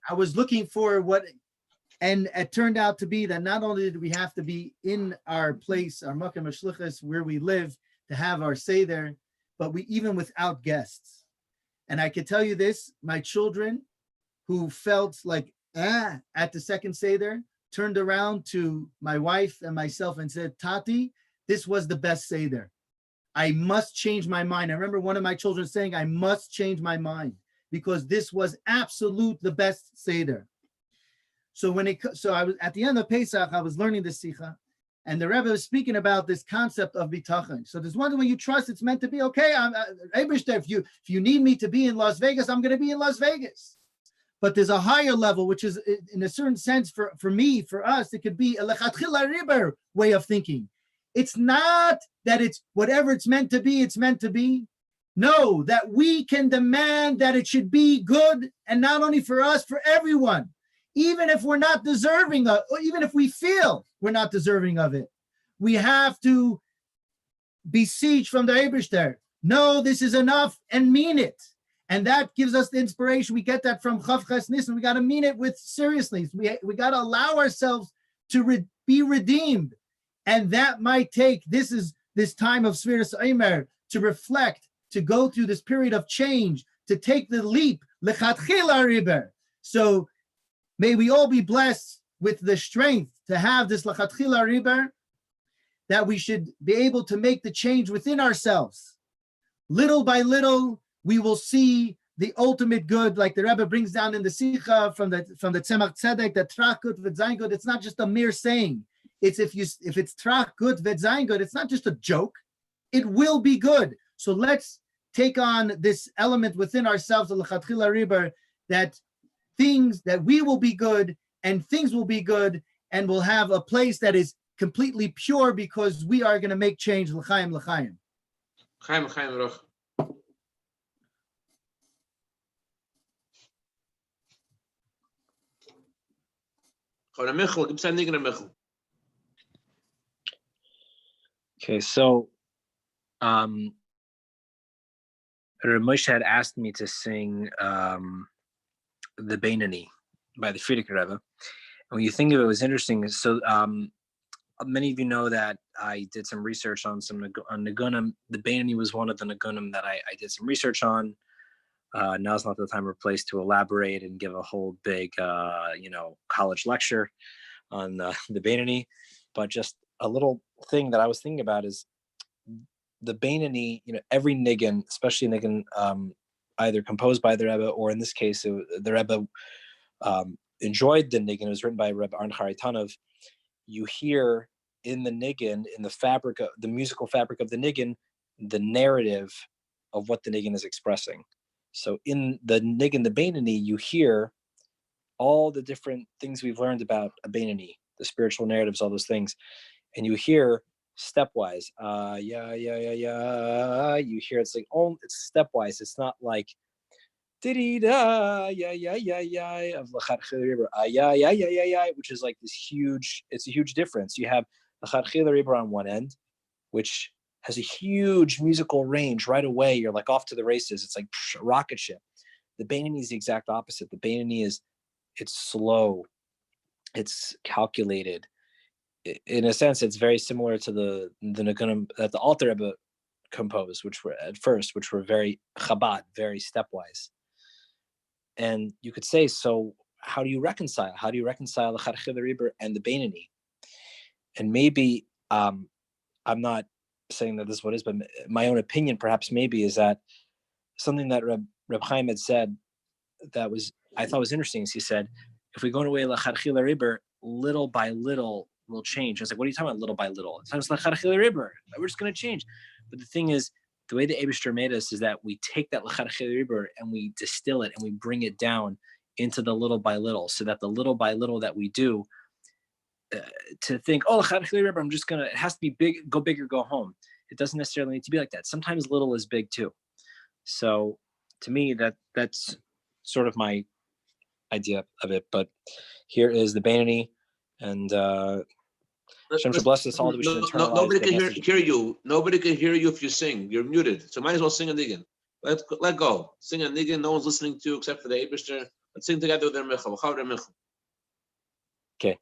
I was looking for and it turned out to be that not only did we have to be in our place, our Makom HaShlichus, where we live, to have our Seder, but we even without guests. And I can tell you this, my children who felt like, at the second Seder, turned around to my wife and myself and said, Tati, this was the best Seder. I must change my mind. I remember one of my children saying, I must change my mind because this was absolute the best Seder. So I was at the end of Pesach, I was learning the Sikha, and the Rebbe was speaking about this concept of bitachon. So there's one thing when you trust, it's meant to be, okay, Eibishter, if you need me to be in Las Vegas, I'm going to be in Las Vegas. But there's a higher level, which is in a certain sense for me, for us, it could be a Lichatchila Ariber way of thinking. It's not that it's whatever it's meant to be, it's meant to be. No, that we can demand that it should be good, and not only for us, for everyone. Even if we're not deserving of, or even if we feel we're not deserving of it, we have to beseech from the Eibishter. No, this is enough, and mean it. And that gives us the inspiration. We get that from Chav Ches Nisan. We got to mean it with seriousness. We got to allow ourselves to be redeemed. And that might take, this time of Sfiras Eimer, to reflect, to go through this period of change, to take the leap. Lichatchila Ariber. So may we all be blessed with the strength to have this Lichatchila Ariber, that we should be able to make the change within ourselves. Little by little, we will see the ultimate good, like the Rebbe brings down in the Sikha from the Tzemach Tzedek, that Trach Gut V'Zayin Gut. It's not just a mere saying. It's if it's Trach Gut V'Zayin Gut, it's not just a joke. It will be good. So let's take on this element within ourselves, the Lichatchila Ariber, that we will be good and things will be good, and we'll have a place that is completely pure because we are going to make change. L'chaim, l'chaim. Chaim, Chaim, Roch. Okay, so Moshe had asked me to sing the Beinani by the Frierdiker Rebbe. And when you think of it, was interesting. So many of you know that I did some research on Nagunim. The Beinani was one of the Nagunim that I did some research on. Now's not the time or place to elaborate and give a whole big, college lecture on the Beinani, but just a little thing that I was thinking about is the Beinani. Every niggin, especially niggin, either composed by the Rebbe or in this case, the Rebbe enjoyed the niggin. It was written by Rebbe Arn Charitanov. You hear in the niggin, in the musical fabric of the niggin, the narrative of what the niggin is expressing. So in the niggin, the Beinani, you hear all the different things we've learned about a Beinani, the spiritual narratives, all those things, and you hear stepwise. You hear it's like it's stepwise. It's not like da of Lichatchila Ariber which is like this huge. It's a huge difference. You have Lichatchila Ariber on one end, which has a huge musical range right away. You're like off to the races. It's like a rocket ship. The Beinani is the exact opposite. The Beinani it's slow, it's calculated. In a sense, it's very similar to the Nagunim that the Alter Rebbe composed, which were very Chabad, very stepwise. And you could say, so how do you reconcile? How do you reconcile the Lichatchila Ariber and the Beinani? And maybe I'm not saying that this is what it is, but my own opinion perhaps maybe is that something that Reb Chaim had said that I thought was interesting is he said, if we go away Lichatchila Ariber, little by little will change. I was like, what are you talking about little by little? It's Lichatchila Ariber. We're just going to change. But the thing is, the way the Eibishter made us is that we take that Lichatchila Ariber and we distill it and we bring it down into the little by little, so that the little by little that we do, to think, Lichatchila Ariber, it has to be big, go big or go home. It doesn't necessarily need to be like that. Sometimes little is big too. So to me, that's sort of my idea of it. But here is the Beinani, and Hashem should bless us all that we should internalize. Nobody can hear you. Nobody can hear you if you sing. You're muted. So might as well sing a niggin. Let go. Sing a niggin. No one's listening to you except for the Eibishter. Let's sing together with their michal. Okay.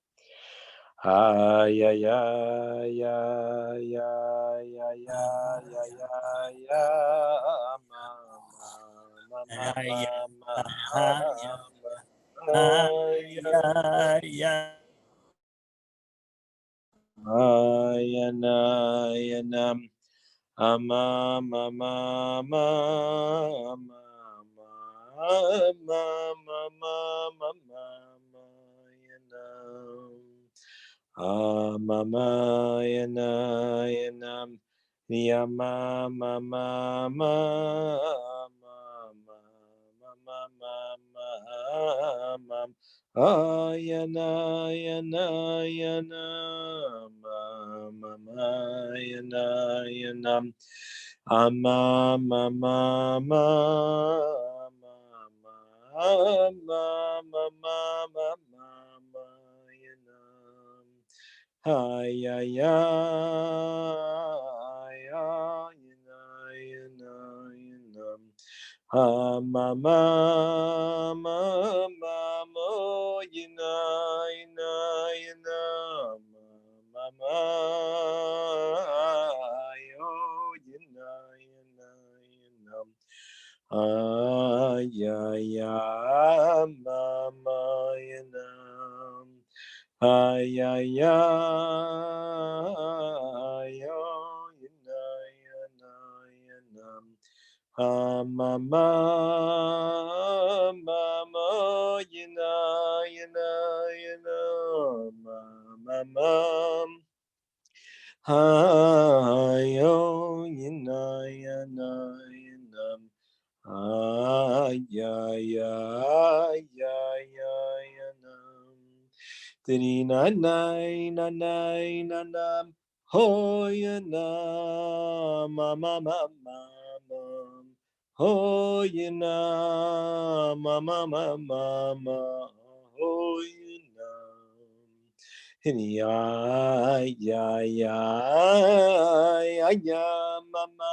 Mama, yina, mama, yo, yina, ya, mama, yina, ya, yo, yina, mama, yina, mama, yo, yina, ya, diri na ho, yina, mama, ho, yina, mama, ho, yina, ya, mama,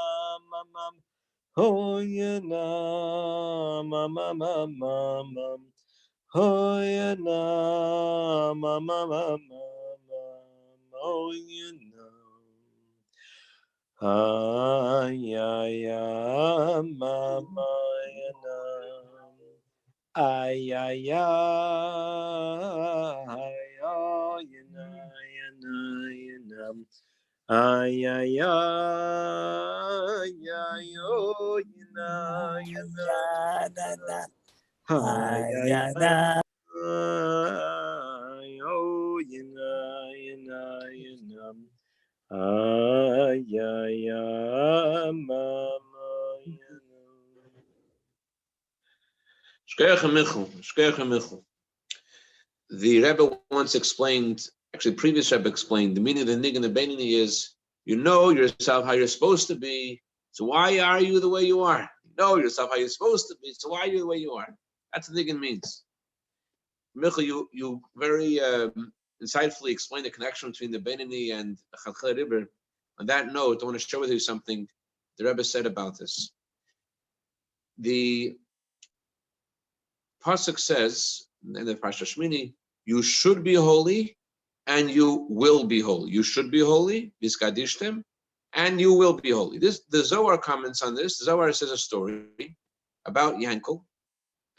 ho, yina, mama, ho, yina, mama, ho, yina, ya, mama, yina, ya, yina, The Rebbe once explained, actually previous Rebbe explained, the meaning of the Nigun and Beinoni is, you know yourself how you're supposed to be, so why are you the way you are? You know yourself how you're supposed to be, so why are you the way you are? That's what Nigun means. Michal, you very insightfully explained the connection between the Beinoni and Lichatchila Ariber. On that note, I want to share with you something the Rebbe said about this. The Pasuk says, in the Parsha Shmini, you should be holy and you will be holy. You should be holy, Vizkadishtem, and you will be holy. The Zohar comments on this. The Zohar says a story about Yankel,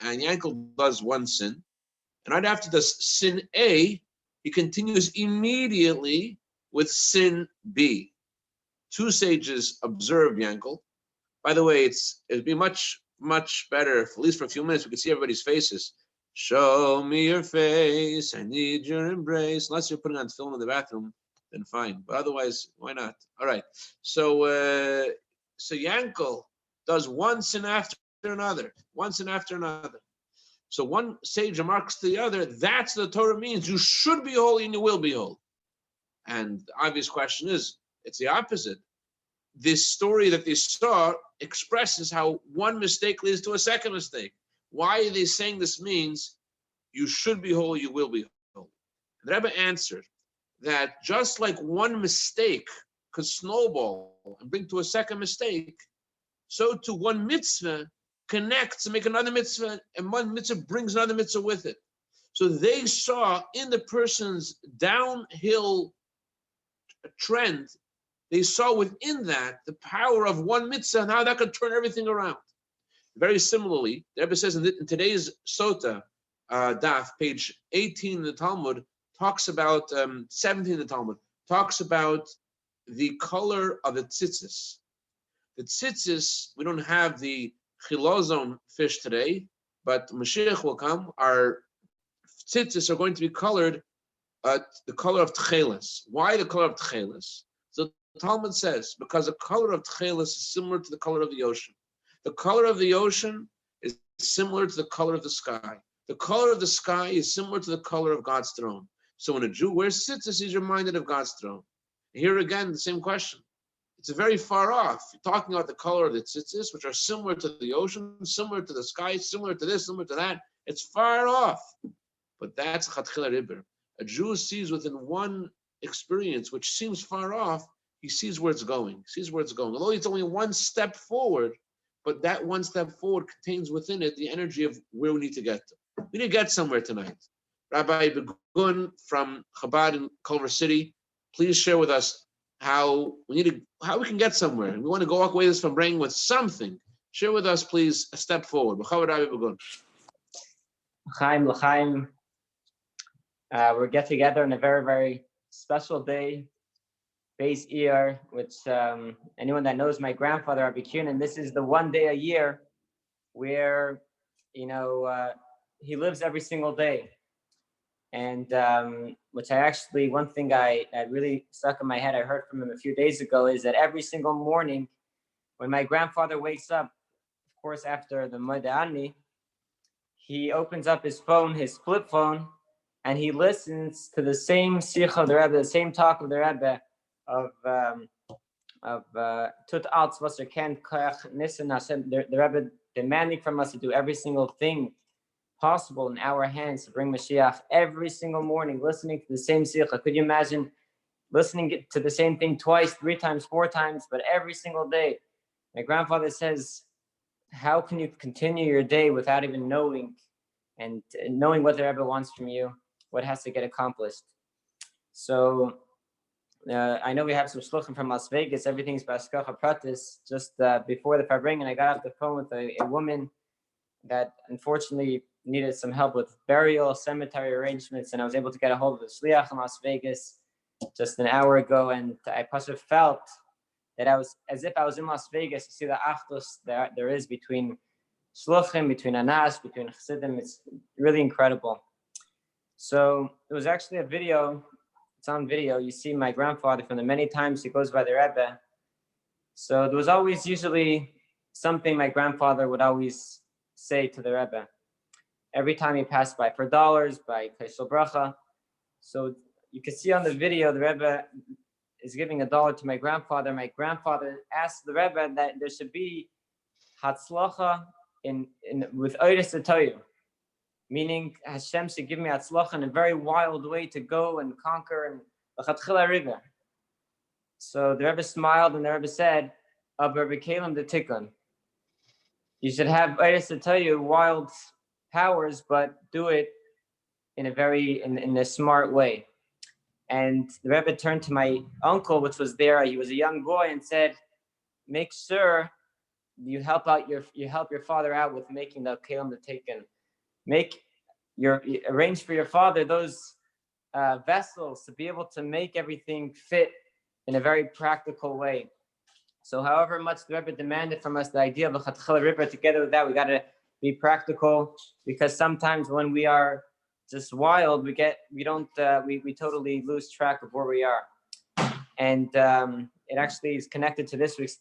and Yankel does one sin, and right after does sin A, he continues immediately with sin B. Two sages observe Yankel. By the way, it'd be much better, if, at least for a few minutes, we could see everybody's faces. Show me your face, I need your embrace. Unless you're putting on film in the bathroom, then fine. But otherwise, why not? All right. So Yankel does one sin after another, one sin after another. So one sage remarks to the other, that's what the Torah means. You should be holy and you will be holy. And the obvious question is, it's the opposite. This story that they saw expresses how one mistake leads to a second mistake. Why are they saying this means you should be holy, you will be holy? The Rebbe answered that just like one mistake could snowball and bring to a second mistake, so too one mitzvah connects to make another mitzvah, and one mitzvah brings another mitzvah with it. So they saw in the person's downhill trend, they saw within that the power of one mitzvah and how that could turn everything around. Very similarly, the Rebbe says in today's Sota Daf, page 18 in the Talmud, talks about 17 in the Talmud, talks about the color of the tzitzis. The tzitzis, we don't have the chilozon fish today, but Mashiach will come. Our tzitzis are going to be colored the color of tcheles. Why the color of tcheles? So the Talmud says, because the color of tcheles is similar to the color of the ocean. The color of the ocean is similar to the color of the sky. The color of the sky is similar to the color of God's throne. So when a Jew wears tzitzis, he's reminded of God's throne. Here again, the same question. It's very far off. You're talking about the color of the tzitzis, which are similar to the ocean, similar to the sky, similar to this, similar to that. It's far off. But that's Lichatchila Ariber. A Jew sees within one experience, which seems far off, he sees where it's going. He sees where it's going. Although it's only one step forward, but that one step forward contains within it the energy of where we need to get to. We need to get somewhere tonight. Rabbi Begun from Chabad in Culver City, please share with us how we can get somewhere. We want to walk away this from Farbrengen with something. Share with us, please, a step forward. Rabbi Begun. L'chaim. We're get together on a very, very special day, Bais Iyar, which anyone that knows my grandfather, Rabbi Kunin, this is the one day a year where, he lives every single day. And which one thing that really stuck in my head, I heard from him a few days ago, is that every single morning when my grandfather wakes up, of course, after the Moda'ani, he opens up his phone, his flip phone, and he listens to the same Sikh of the Rebbe, the same talk of the Rebbe of Tut Alts Wasser Ken Koach Nissen Hashem, the Rebbe demanding from us to do every single thing possible in our hands to bring Mashiach every single morning, listening to the same Sikh. Could you imagine listening to the same thing twice, 3 times, 4 times, but every single day? My grandfather says, how can you continue your day without even knowing what the Rebbe wants from you, what has to get accomplished? So I know we have some shluchim from Las Vegas. Everything's b'askacha pratis. Just before the Farbrengen, I got off the phone with a woman that unfortunately needed some help with burial, cemetery arrangements, and I was able to get a hold of the shliach in Las Vegas just an hour ago, and I felt that I was as if I was in Las Vegas to see the achdus there is between shluchim, between anas, between chassidim. It's really incredible. So it was actually a video. It's on video. You see my grandfather from the many times he goes by the Rebbe. So there was always usually something my grandfather would always say to the Rebbe every time he passed by, for dollars, by Kaishel Bracha. So you can see on the video the Rebbe is giving $1 to my grandfather. My grandfather asked the Rebbe that there should be hatzlacha with Oiris Atoyu, meaning Hashem should give me hatzlacha in a very wild way to go and conquer and Lichatchila Ariber. So the Rebbe smiled and the Rebbe said, Aber b'kelim de tikkun. You should have Oiris Atoyu, wild powers, but do it in a smart way. And the Rebbe turned to my uncle, which was there. He was a young boy, and said, "Make sure you help your father out with making the kelim taken. Arrange for your father those vessels to be able to make everything fit in a very practical way." So, however much the Rebbe demanded from us the idea of Lichatchila Ariber, together with that, we got to be practical, because sometimes when we are just wild, we totally lose track of where we are. And it actually is connected to this week's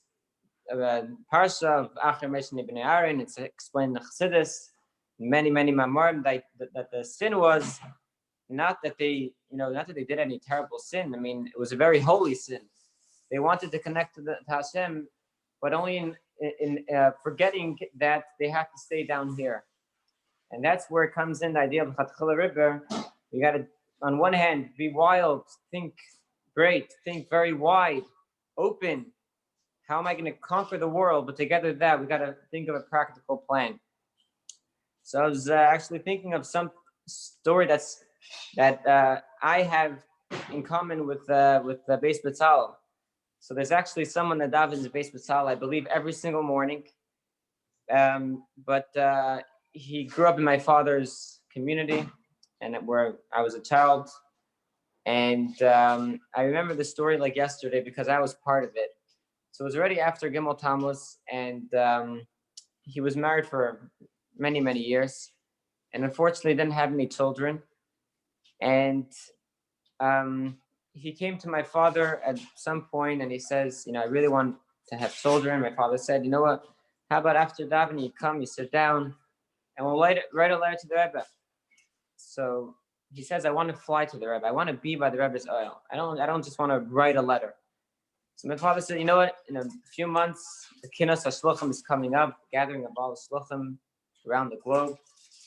parsha of Acher Meshin Ibn Aaron. It's explained in the Chassidus, many mamarim, that the sin was not that they did any terrible sin. I mean, it was a very holy sin. They wanted to connect to Hashem, but only in forgetting that they have to stay down here. And that's where it comes in, the idea of Lichatchila Ariber. We got to, on one hand, be wild, think great, think very wide, open. How am I going to conquer the world? But together with that, we got to think of a practical plan. So I was actually thinking of some story that I have in common with Bais B'Tzal. So there's actually someone that davens Bais B'Tzal, I believe, every single morning. But he grew up in my father's community, and where I was a child. And I remember the story like yesterday because I was part of it. So it was already after Gimel Tammuz, and he was married for many years, and unfortunately didn't have any children. And he came to my father at some point, and he says, I really want to have children. My father said, you know what? How about after davening, you come, you sit down, and we'll write a letter to the Rebbe. So he says, I want to fly to the Rebbe. I want to be by the Rebbe's oil. I don't just want to write a letter. So my father said, you know what? In a few months, the Kinas HaShluchim is coming up, gathering of all the Shluchim around the globe.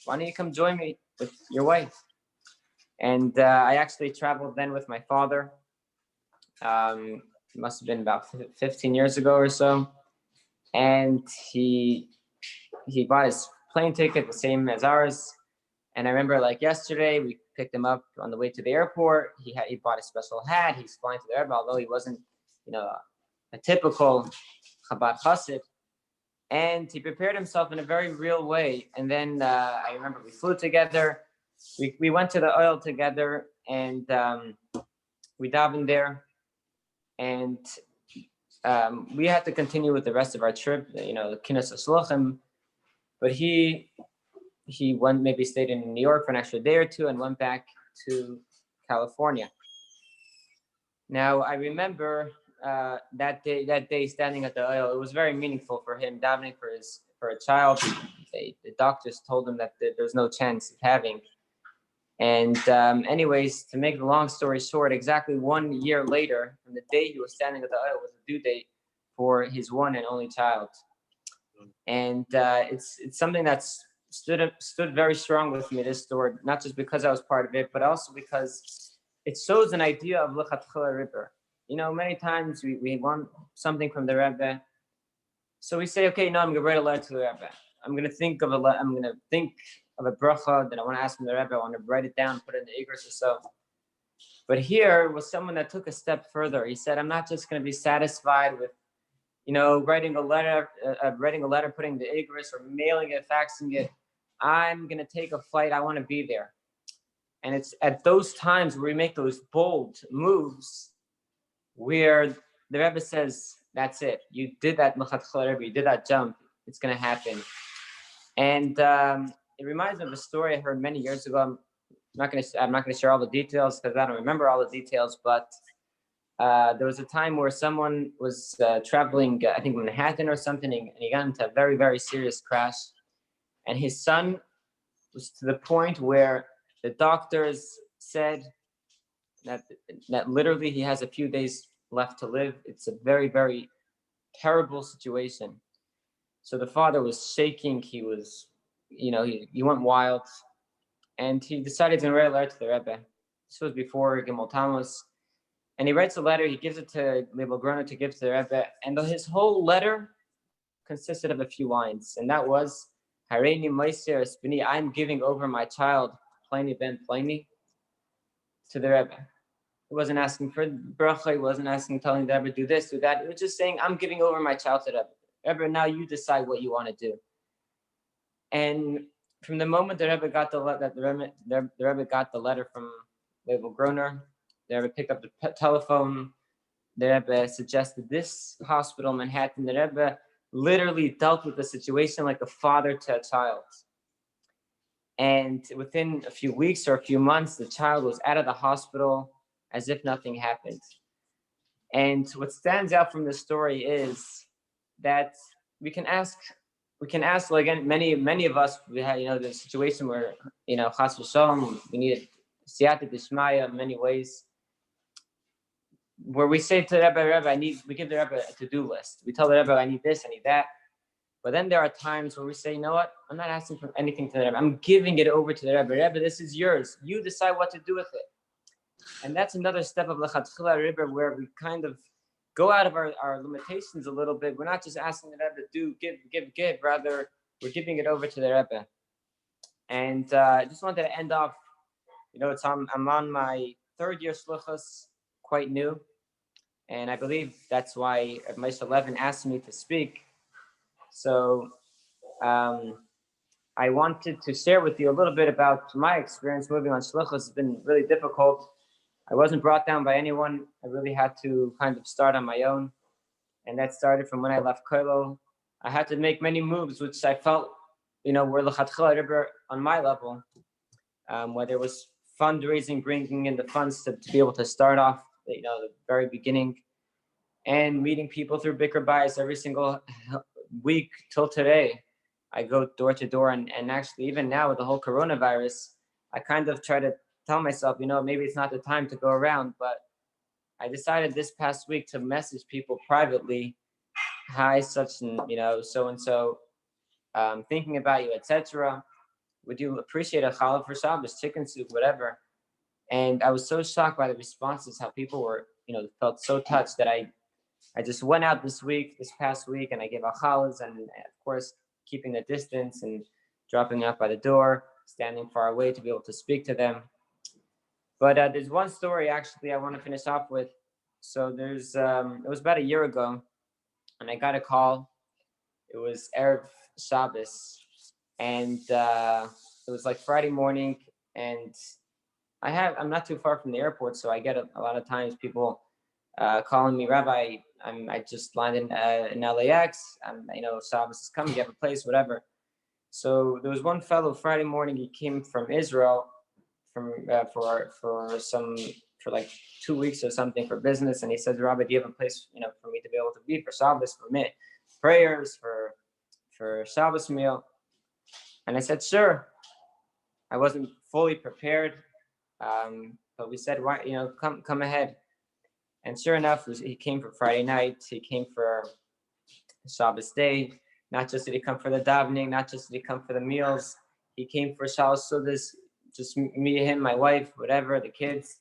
Why don't you come join me with your wife? And I actually traveled then with my father. It must have been about 15 years ago or so. and he bought his plane ticket the same as ours. And I remember like yesterday, we picked him up on the way to the airport. He bought a special hat. He's flying to the airport, although he wasn't, a typical Chabad Chassid. And he prepared himself in a very real way. And then I remember we flew together. We went to the oil together, and we davened there. And we had to continue with the rest of our trip, the Kinas Ashlochim. But he went, maybe stayed in New York for an extra day or two and went back to California. Now, I remember that day standing at the oil, it was very meaningful for him, davening for a child. The doctors told him that there's no chance of having. And anyways, to make the long story short, exactly 1 year later, from the day he was standing at the oil, was the due date for his one and only child. And it's something that's stood very strong with me, this story, not just because I was part of it, but also because it shows an idea of Lichatchila Ariber. Many times we want something from the Rebbe, so we say, okay, no, I'm going to write a letter to the Rebbe. I'm going to think of a bracha that I want to ask from the Rebbe. I want to write it down, put it in the Igros or so. But here was someone that took a step further. He said, I'm not just going to be satisfied with writing a letter, putting the Igros or mailing it, faxing it. I'm going to take a flight. I want to be there. And it's at those times where we make those bold moves where the Rebbe says, that's it. You did that, Lichatchila Rebbe. You did that jump. It's going to happen. And it reminds me of a story I heard many years ago. I'm not going to share all the details because I don't remember all the details, but there was a time where someone was traveling, I think Manhattan or something, and he got into a very, very serious crash. And his son was to the point where the doctors said that literally he has a few days left to live. It's a very, very terrible situation. So the father was shaking. He was, he went wild. And he decided to write a letter to the Rebbe. This was before Gimel Tammuz. And he writes a letter. He gives it to Leibel Groner to give to the Rebbe. And his whole letter consisted of a few lines. And that was, Hareini Meiser Espini, I'm giving over my child, Pliny ben Pliny, to the Rebbe. He wasn't asking for bracha. He wasn't telling the Rebbe, do this, do that. He was just saying, I'm giving over my child to the Rebbe. Rebbe, now you decide what you want to do. And from the moment the Rebbe got the Rebbe got the letter from Leibel Groner, the Rebbe picked up the telephone. The Rebbe suggested this hospital, Manhattan. The Rebbe literally dealt with the situation like a father to a child. And within a few weeks or a few months, the child was out of the hospital as if nothing happened. And what stands out from the story is that we can ask, like, again, many of us, we had, the situation where, chas v'shalom, we needed siyata d'shmaya in many ways, where we say to the Rebbe, we give the Rebbe a to-do list. We tell the Rebbe, I need this, I need that. But then there are times where we say, you know what? I'm not asking for anything to the Rebbe. I'm giving it over to the Rebbe. Rebbe, this is yours. You decide what to do with it. And that's another step of Lichatchila Ariber, where we kind of go out of our limitations a little bit. We're not just asking the Rebbe to do, give. Rather, we're giving it over to the Rebbe. And I just wanted to end off, I'm on my third year shluchus, quite new. And I believe that's why Moshe Levin asked me to speak. So I wanted to share with you a little bit about my experience moving on shluchus. It's been really difficult. I wasn't brought down by anyone. I really had to kind of start on my own. And that started from when I left Koilo. I had to make many moves, which I felt, were Lichatchila Ariber on my level, whether it was fundraising, bringing in the funds to be able to start off, the very beginning, and meeting people through Bikur Bais every single week till today. I go door to door, and actually even now with the whole coronavirus, I kind of try to tell myself, maybe it's not the time to go around, but I decided this past week to message people privately, hi, such and, so-and-so, thinking about you, etc. Would you appreciate a challah for Shabbos, chicken soup, whatever? And I was so shocked by the responses, how people were, felt so touched that I I just went out this past week, and I gave achalas, and of course, keeping the distance and dropping up by the door, standing far away to be able to speak to them. But there's one story actually I want to finish off with. So it was about a year ago, and I got a call. It was Erev Shabbos, and it was like Friday morning, and I'm not too far from the airport, so I get a lot of times people calling me, Rabbi, I just landed in LAX. Shabbos is coming. You have a place, whatever. So there was one fellow Friday morning. He came from Israel, for like 2 weeks or something for business, and he says, Rabbi, do you have a place, for me to be able to be for Shabbos, for me, prayers, for Shabbos meal? And I said, sure. I wasn't fully prepared, but we said, why, come ahead. And sure enough, he came for Friday night. He came for Shabbos day. Not just did he come for the davening, not just did he come for the meals. He came for Shabbos. So this, just me, him, my wife, whatever, the kids.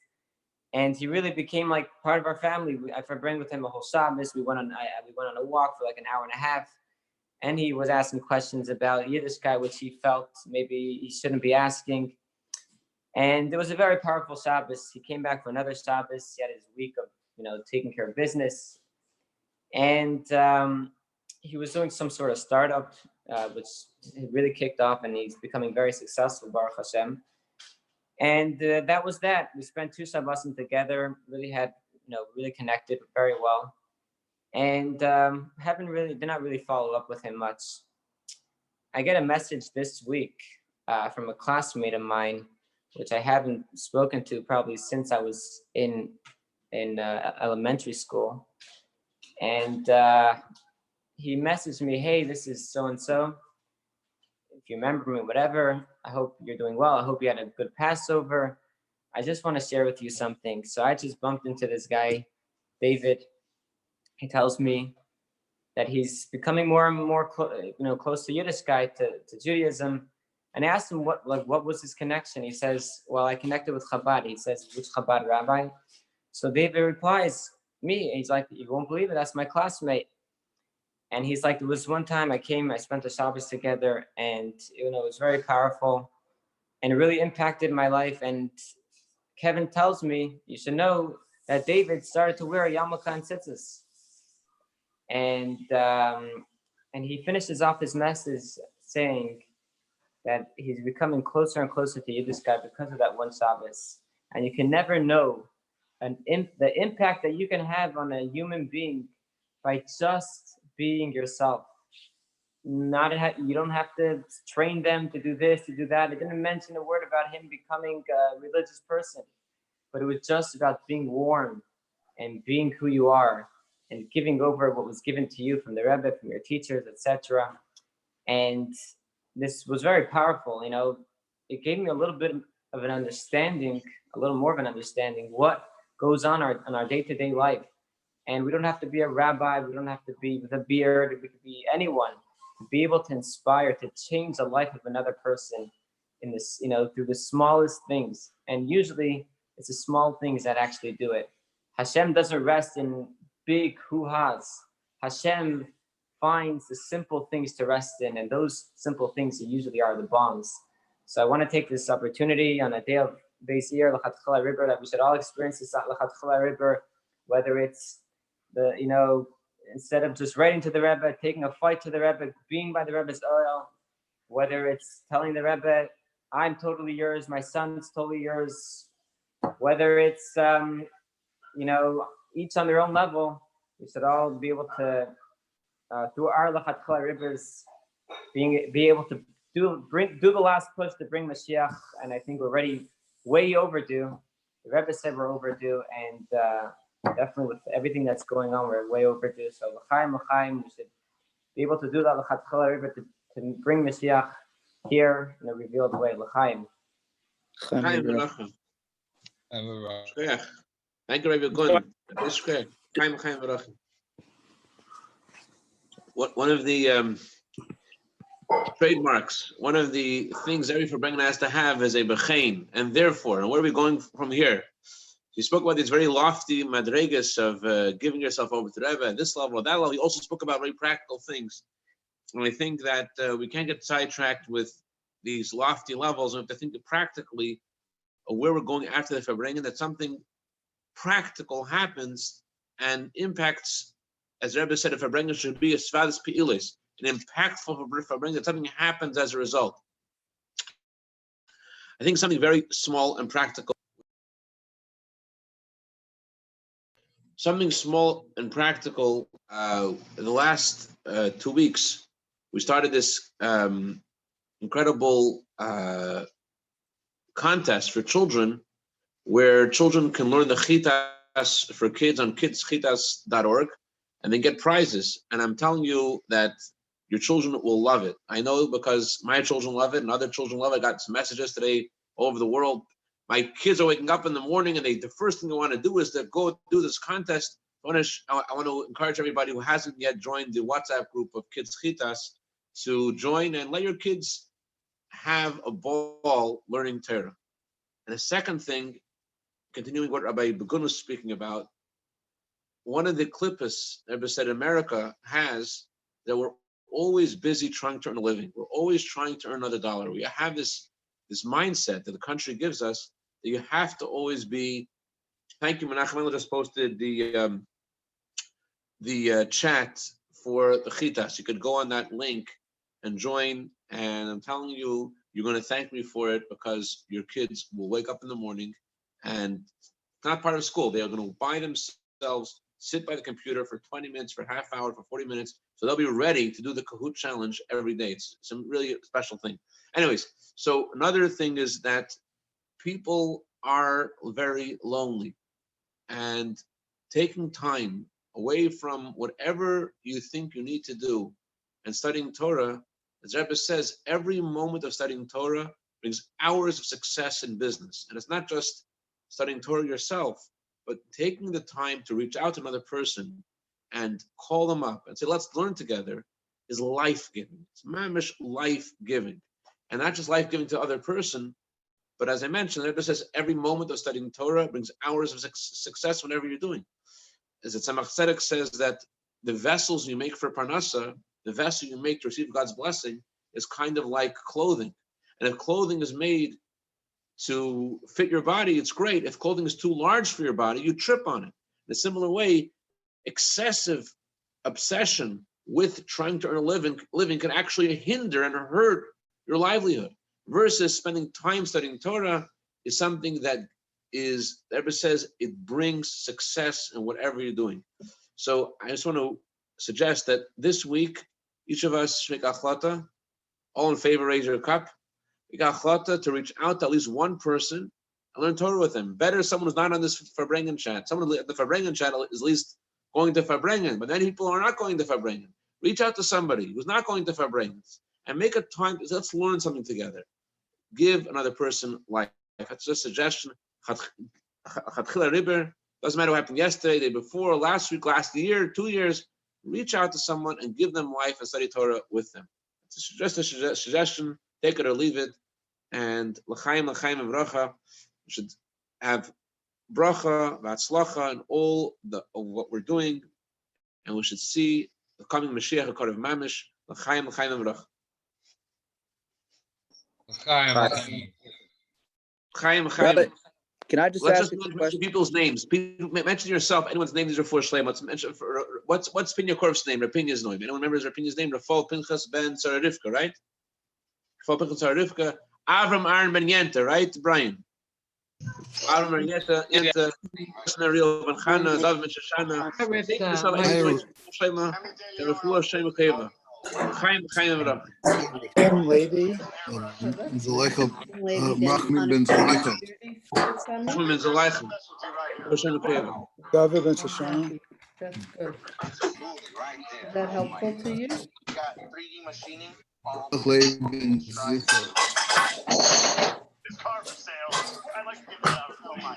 And he really became like part of our family. I Farbrengen with him a whole Shabbos. We went on a walk for like an hour and a half. And he was asking questions about Yiddishkeit, which he felt maybe he shouldn't be asking. And it was a very powerful Shabbos. He came back for another Shabbos. He had his week of, taking care of business. And he was doing some sort of startup, which really kicked off, and he's becoming very successful, Baruch Hashem. And that was that. We spent 2 Shabbosim together, really connected very well. And did not really follow up with him much. I get a message this week from a classmate of mine, which I haven't spoken to probably since I was in elementary school. And he messaged me, hey, this is so-and-so. If you remember me, whatever, I hope you're doing well. I hope you had a good Passover. I just want to share with you something. So I just bumped into this guy, David. He tells me that he's becoming more and more close to Yiddishkeit, to Judaism. And I asked him what was his connection. He says, well, I connected with Chabad. He says, which Chabad rabbi? So David replies, me. And he's like, you won't believe it, that's my classmate. And he's like, there was one time I spent the Shabbos together, and it was very powerful, and it really impacted my life. And Kevin tells me, you should know that David started to wear a yarmulke and tzitzis. And he finishes off his message saying that he's becoming closer and closer to Yiddishkeit because of that one Shabbos. And you can never know the impact that you can have on a human being by just being yourself. You don't have to train them to do this, to do that. It didn't mention a word about him becoming a religious person, but it was just about being warm and being who you are and giving over what was given to you from the Rebbe, from your teachers, etc. And this was very powerful. It gave me a little bit of an understanding, a little more of an understanding what goes on in our day-to-day life. And we don't have to be a rabbi. We don't have to be with a beard. We could be anyone, to be able to inspire, to change the life of another person in this, through the smallest things. And usually it's the small things that actually do it. Hashem doesn't rest in big hoo-has. Hashem finds the simple things to rest in, and those simple things usually are the bombs. So I want to take this opportunity on a day of Bais Iyar, Lichatchila Ariber, that we should all experience this Lichatchila Ariber, whether it's instead of just writing to the Rebbe, taking a flight to the Rebbe, being by the Rebbe's oil, whether it's telling the Rebbe, I'm totally yours, my son's totally yours, whether it's, each on their own level, we should all be able to, through our Lichatchila Aribers, be able to do the last push to bring Mashiach. And I think we're already way overdue. The Rebbe said we're overdue, and definitely with everything that's going on, we're way overdue. So l'chaim, we should be able to do that Lichatchila Ariber to bring Mashiach here in a revealed way. L'chaim. Thank you, Rabbi Gun. One of the trademarks, one of the things every Farbrengen has to have is a bechein, and therefore, and where are we going from here? He spoke about these very lofty madregas of giving yourself over to Rebbe at this level or that level. He also spoke about very practical things. And I think that we can't get sidetracked with these lofty levels. We have to think practically of where we're going after the Farbrengen, that something practical happens and impacts, as Rebbe said, if Farbrengen should be a svadis peilis, an impactful Farbrengen, that something happens as a result. I think something very small and practical. Something small and practical. In the last 2 weeks, we started this incredible contest for children, where children can learn the chitas for kids on kidschitas.org, and then get prizes. And I'm telling you that your children will love it. I know because my children love it and other children love it. I got some messages today all over the world. My kids are waking up in the morning and the first thing they want to do is to go do this contest. I want to encourage everybody who hasn't yet joined the WhatsApp group of Kids Chitas to join and let your kids have a ball learning Torah. And the second thing, continuing what Rabbi Begun was speaking about, one of the klippas Rebbe said America has, that we're always busy trying to earn a living. We're always trying to earn another dollar. We have this mindset that the country gives us that you have to always be. Thank you, Menachem just posted the chat for the chitas. You could go on that link and join. And I'm telling you, you're going to thank me for it, because your kids will wake up in the morning and it's not part of school. They are going to by themselves sit by the computer for 20 minutes, for half hour, for 40 minutes. So they'll be ready to do the Kahoot challenge every day. It's some really special thing. Anyways, so another thing is that people are very lonely, and taking time away from whatever you think you need to do and studying Torah, as Rebbe says, every moment of studying Torah brings hours of success in business. And it's not just studying Torah yourself, but taking the time to reach out to another person and call them up and say, let's learn together, is life-giving. It's mamish life-giving. And not just life-giving to the other person, but as I mentioned, Rebbe says every moment of studying Torah brings hours of success whenever you're doing. As the Tzemach Tzedek says, that the vessels you make for Parnasa, the vessel you make to receive God's blessing, is kind of like clothing. And if clothing is made to fit your body, it's great. If clothing is too large for your body, you trip on it. In a similar way, excessive obsession with trying to earn a living can actually hinder and hurt your livelihood, versus spending time studying Torah is something that is, Rebbe says, it brings success in whatever you're doing. So I just want to suggest that this week, each of us make achlata. All in favor, raise your cup. Make achlata to reach out to at least one person and learn Torah with them. Better someone who's not on this Farbrengen chat. Someone at the Farbrengen chat is at least going to Farbrengen, but many people are not going to Farbrengen. Reach out to somebody who's not going to Farbrengen and make a time. Let's learn something together. Give another person life. That's just a suggestion. Lichatchila Ariber, doesn't matter what happened yesterday, the day before, last week, last year, 2 years. Reach out to someone and give them life and study Torah with them. It's just a suggestion. Take it or leave it. And l'chaim and bracha. We should have bracha, v'atzlacha, and all of what we're doing. And we should see the coming Mashiach, a of mamish. L'chaim and bracha. Chaim. Rabbi, can I just ask you a question? People's names. Mention yourself. Anyone's name is Rafur Shleim. Let's mention what's Pinya Korf's name? Rapinya's name. Anyone remembers Rapinya's name? Rafal Pinchas ben Sarah Rivka, right? Rafal Pinchas Sarah Rivka. Avram Aaron ben Yenta, right? Brian. Avram ben Yenta. Ariel ben Chana. David ben Shoshana. Rafur Shleim Cheva. Chaim Rach. Young lady. Zulaika, Mahmoud ben Zulaika. Mahmoud ben Zulaika. David ben Shoshana. That's good. Is that helpful to you? Lady ben Zika. This car for sale. I'd like to give it out. Oh my.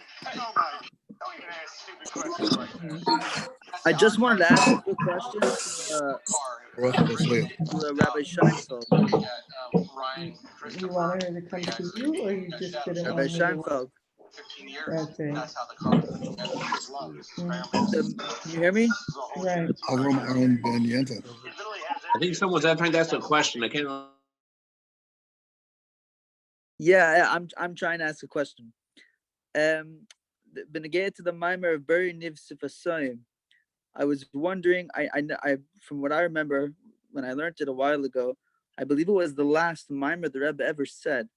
Don't even ask stupid questions like that. I just wanted to ask a quick question to Rabbi Scheinfeld. You want her to come to you, or you just didn't Rabbi want me to? Scheinfeld. 15 years. That's it. That's how the car has his lungs. Can you hear me? Right. Avram Aaron Ben Yenta. I think someone's trying to ask a question. I can't. Yeah, I'm trying to ask a question. Benegated to the mimer of Beri Niv Sifasoyim, I was wondering. I from what I remember when I learned it a while ago, I believe it was the last mimer the Rebbe ever said.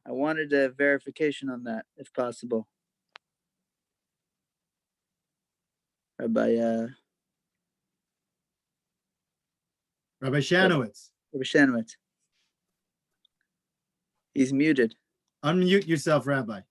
I wanted a verification on that, if possible. Rabbi Shanowitz. Rabbi Shanowitz. He's muted. Unmute yourself, Rabbi.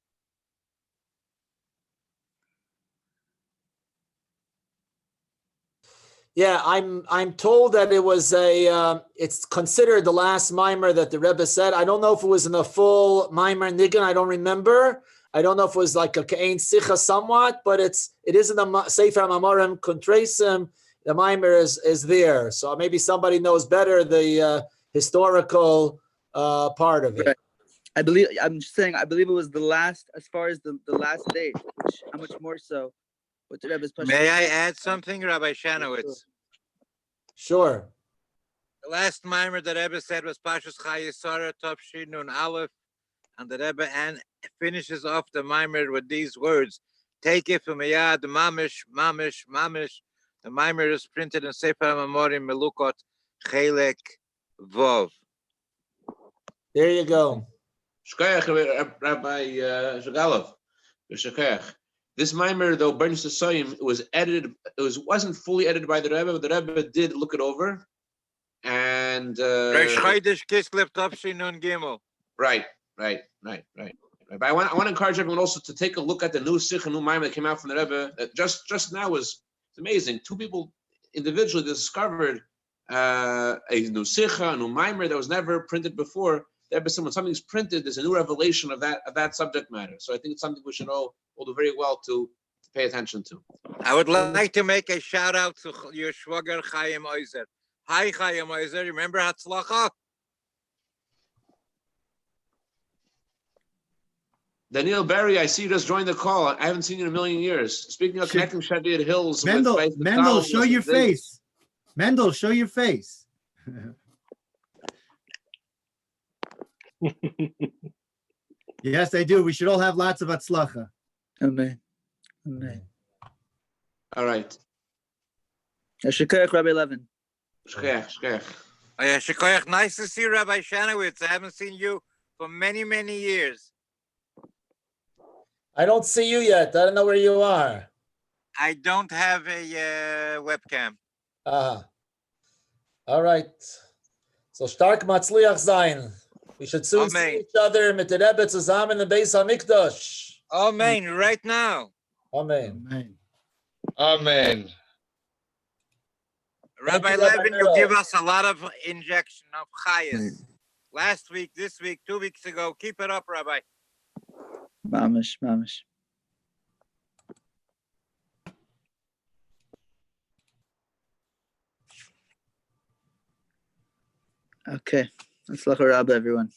Yeah, I'm told that it was it's considered the last mimer that the Rebbe said. I don't know if it was in a full mimer nigun. I don't remember. I don't know if it was like a Ka'ain Sicha somewhat, but it is in the Sefer Mamorim Kuntresim. The mimer is there. So maybe somebody knows better the historical part of it. Right. I'm just saying, I believe it was the last, as far as the last date, which how much more so with the Rebbe's Pashas. May I add something, Rabbi Shanowitz? Sure. The last mimer that Rebbe said was Pashas Chayesara Topshin Nun Aleph, and the Rebbe finishes off the mimer with these words: "Take it from Iyar, mamish, mamish, mamish." The mimer is printed in Sefer Mamorim Melukot Chelek Vov. There you go. Rabbi Zhagalov. This mimer, though, Bernice Soyim, it was edited. Wasn't fully edited by the Rebbe, but the Rebbe did look it over. And Reish Chodesh Kislev Topshin Nun Gimel. Right. But I want to encourage everyone also to take a look at the new Sikh and new mimer that came out from the Rebbe. That just now was amazing. Two people individually discovered a new Sikh, a new mimer that was never printed before. When something's printed, there's a new revelation of that subject matter. So I think it's something we should all do very well to pay attention to. I would like to make a shout out to your Shwager Chaim Oizer. Hi Chaim Oizer, remember Hatzlacha? Daniel Berry, I see you just joined the call. I haven't seen you in a million years. Speaking of connecting Shadia Hills, Mendel, show your face. Mendel, show your face. Yes, I do. We should all have lots of atzlacha. Amen. Amen. All right. Shekayach, Rabbi Levin. Shekayach. Shekayach, nice to see you, Rabbi Shanowitz. I haven't seen you for many, many years. I don't see you yet. I don't know where you are. I don't have a webcam. All right. So stark matzliach sein. We should soon see each other mit der Rebbe zusammen in Beis HaMikdash. Amen. Right now. Amen. Amen. Rabbi Levin, you give us a lot of injection of chayas. Last week, this week, 2 weeks ago. Keep it up, Rabbi. Mamish. Okay. Let's look her up, everyone.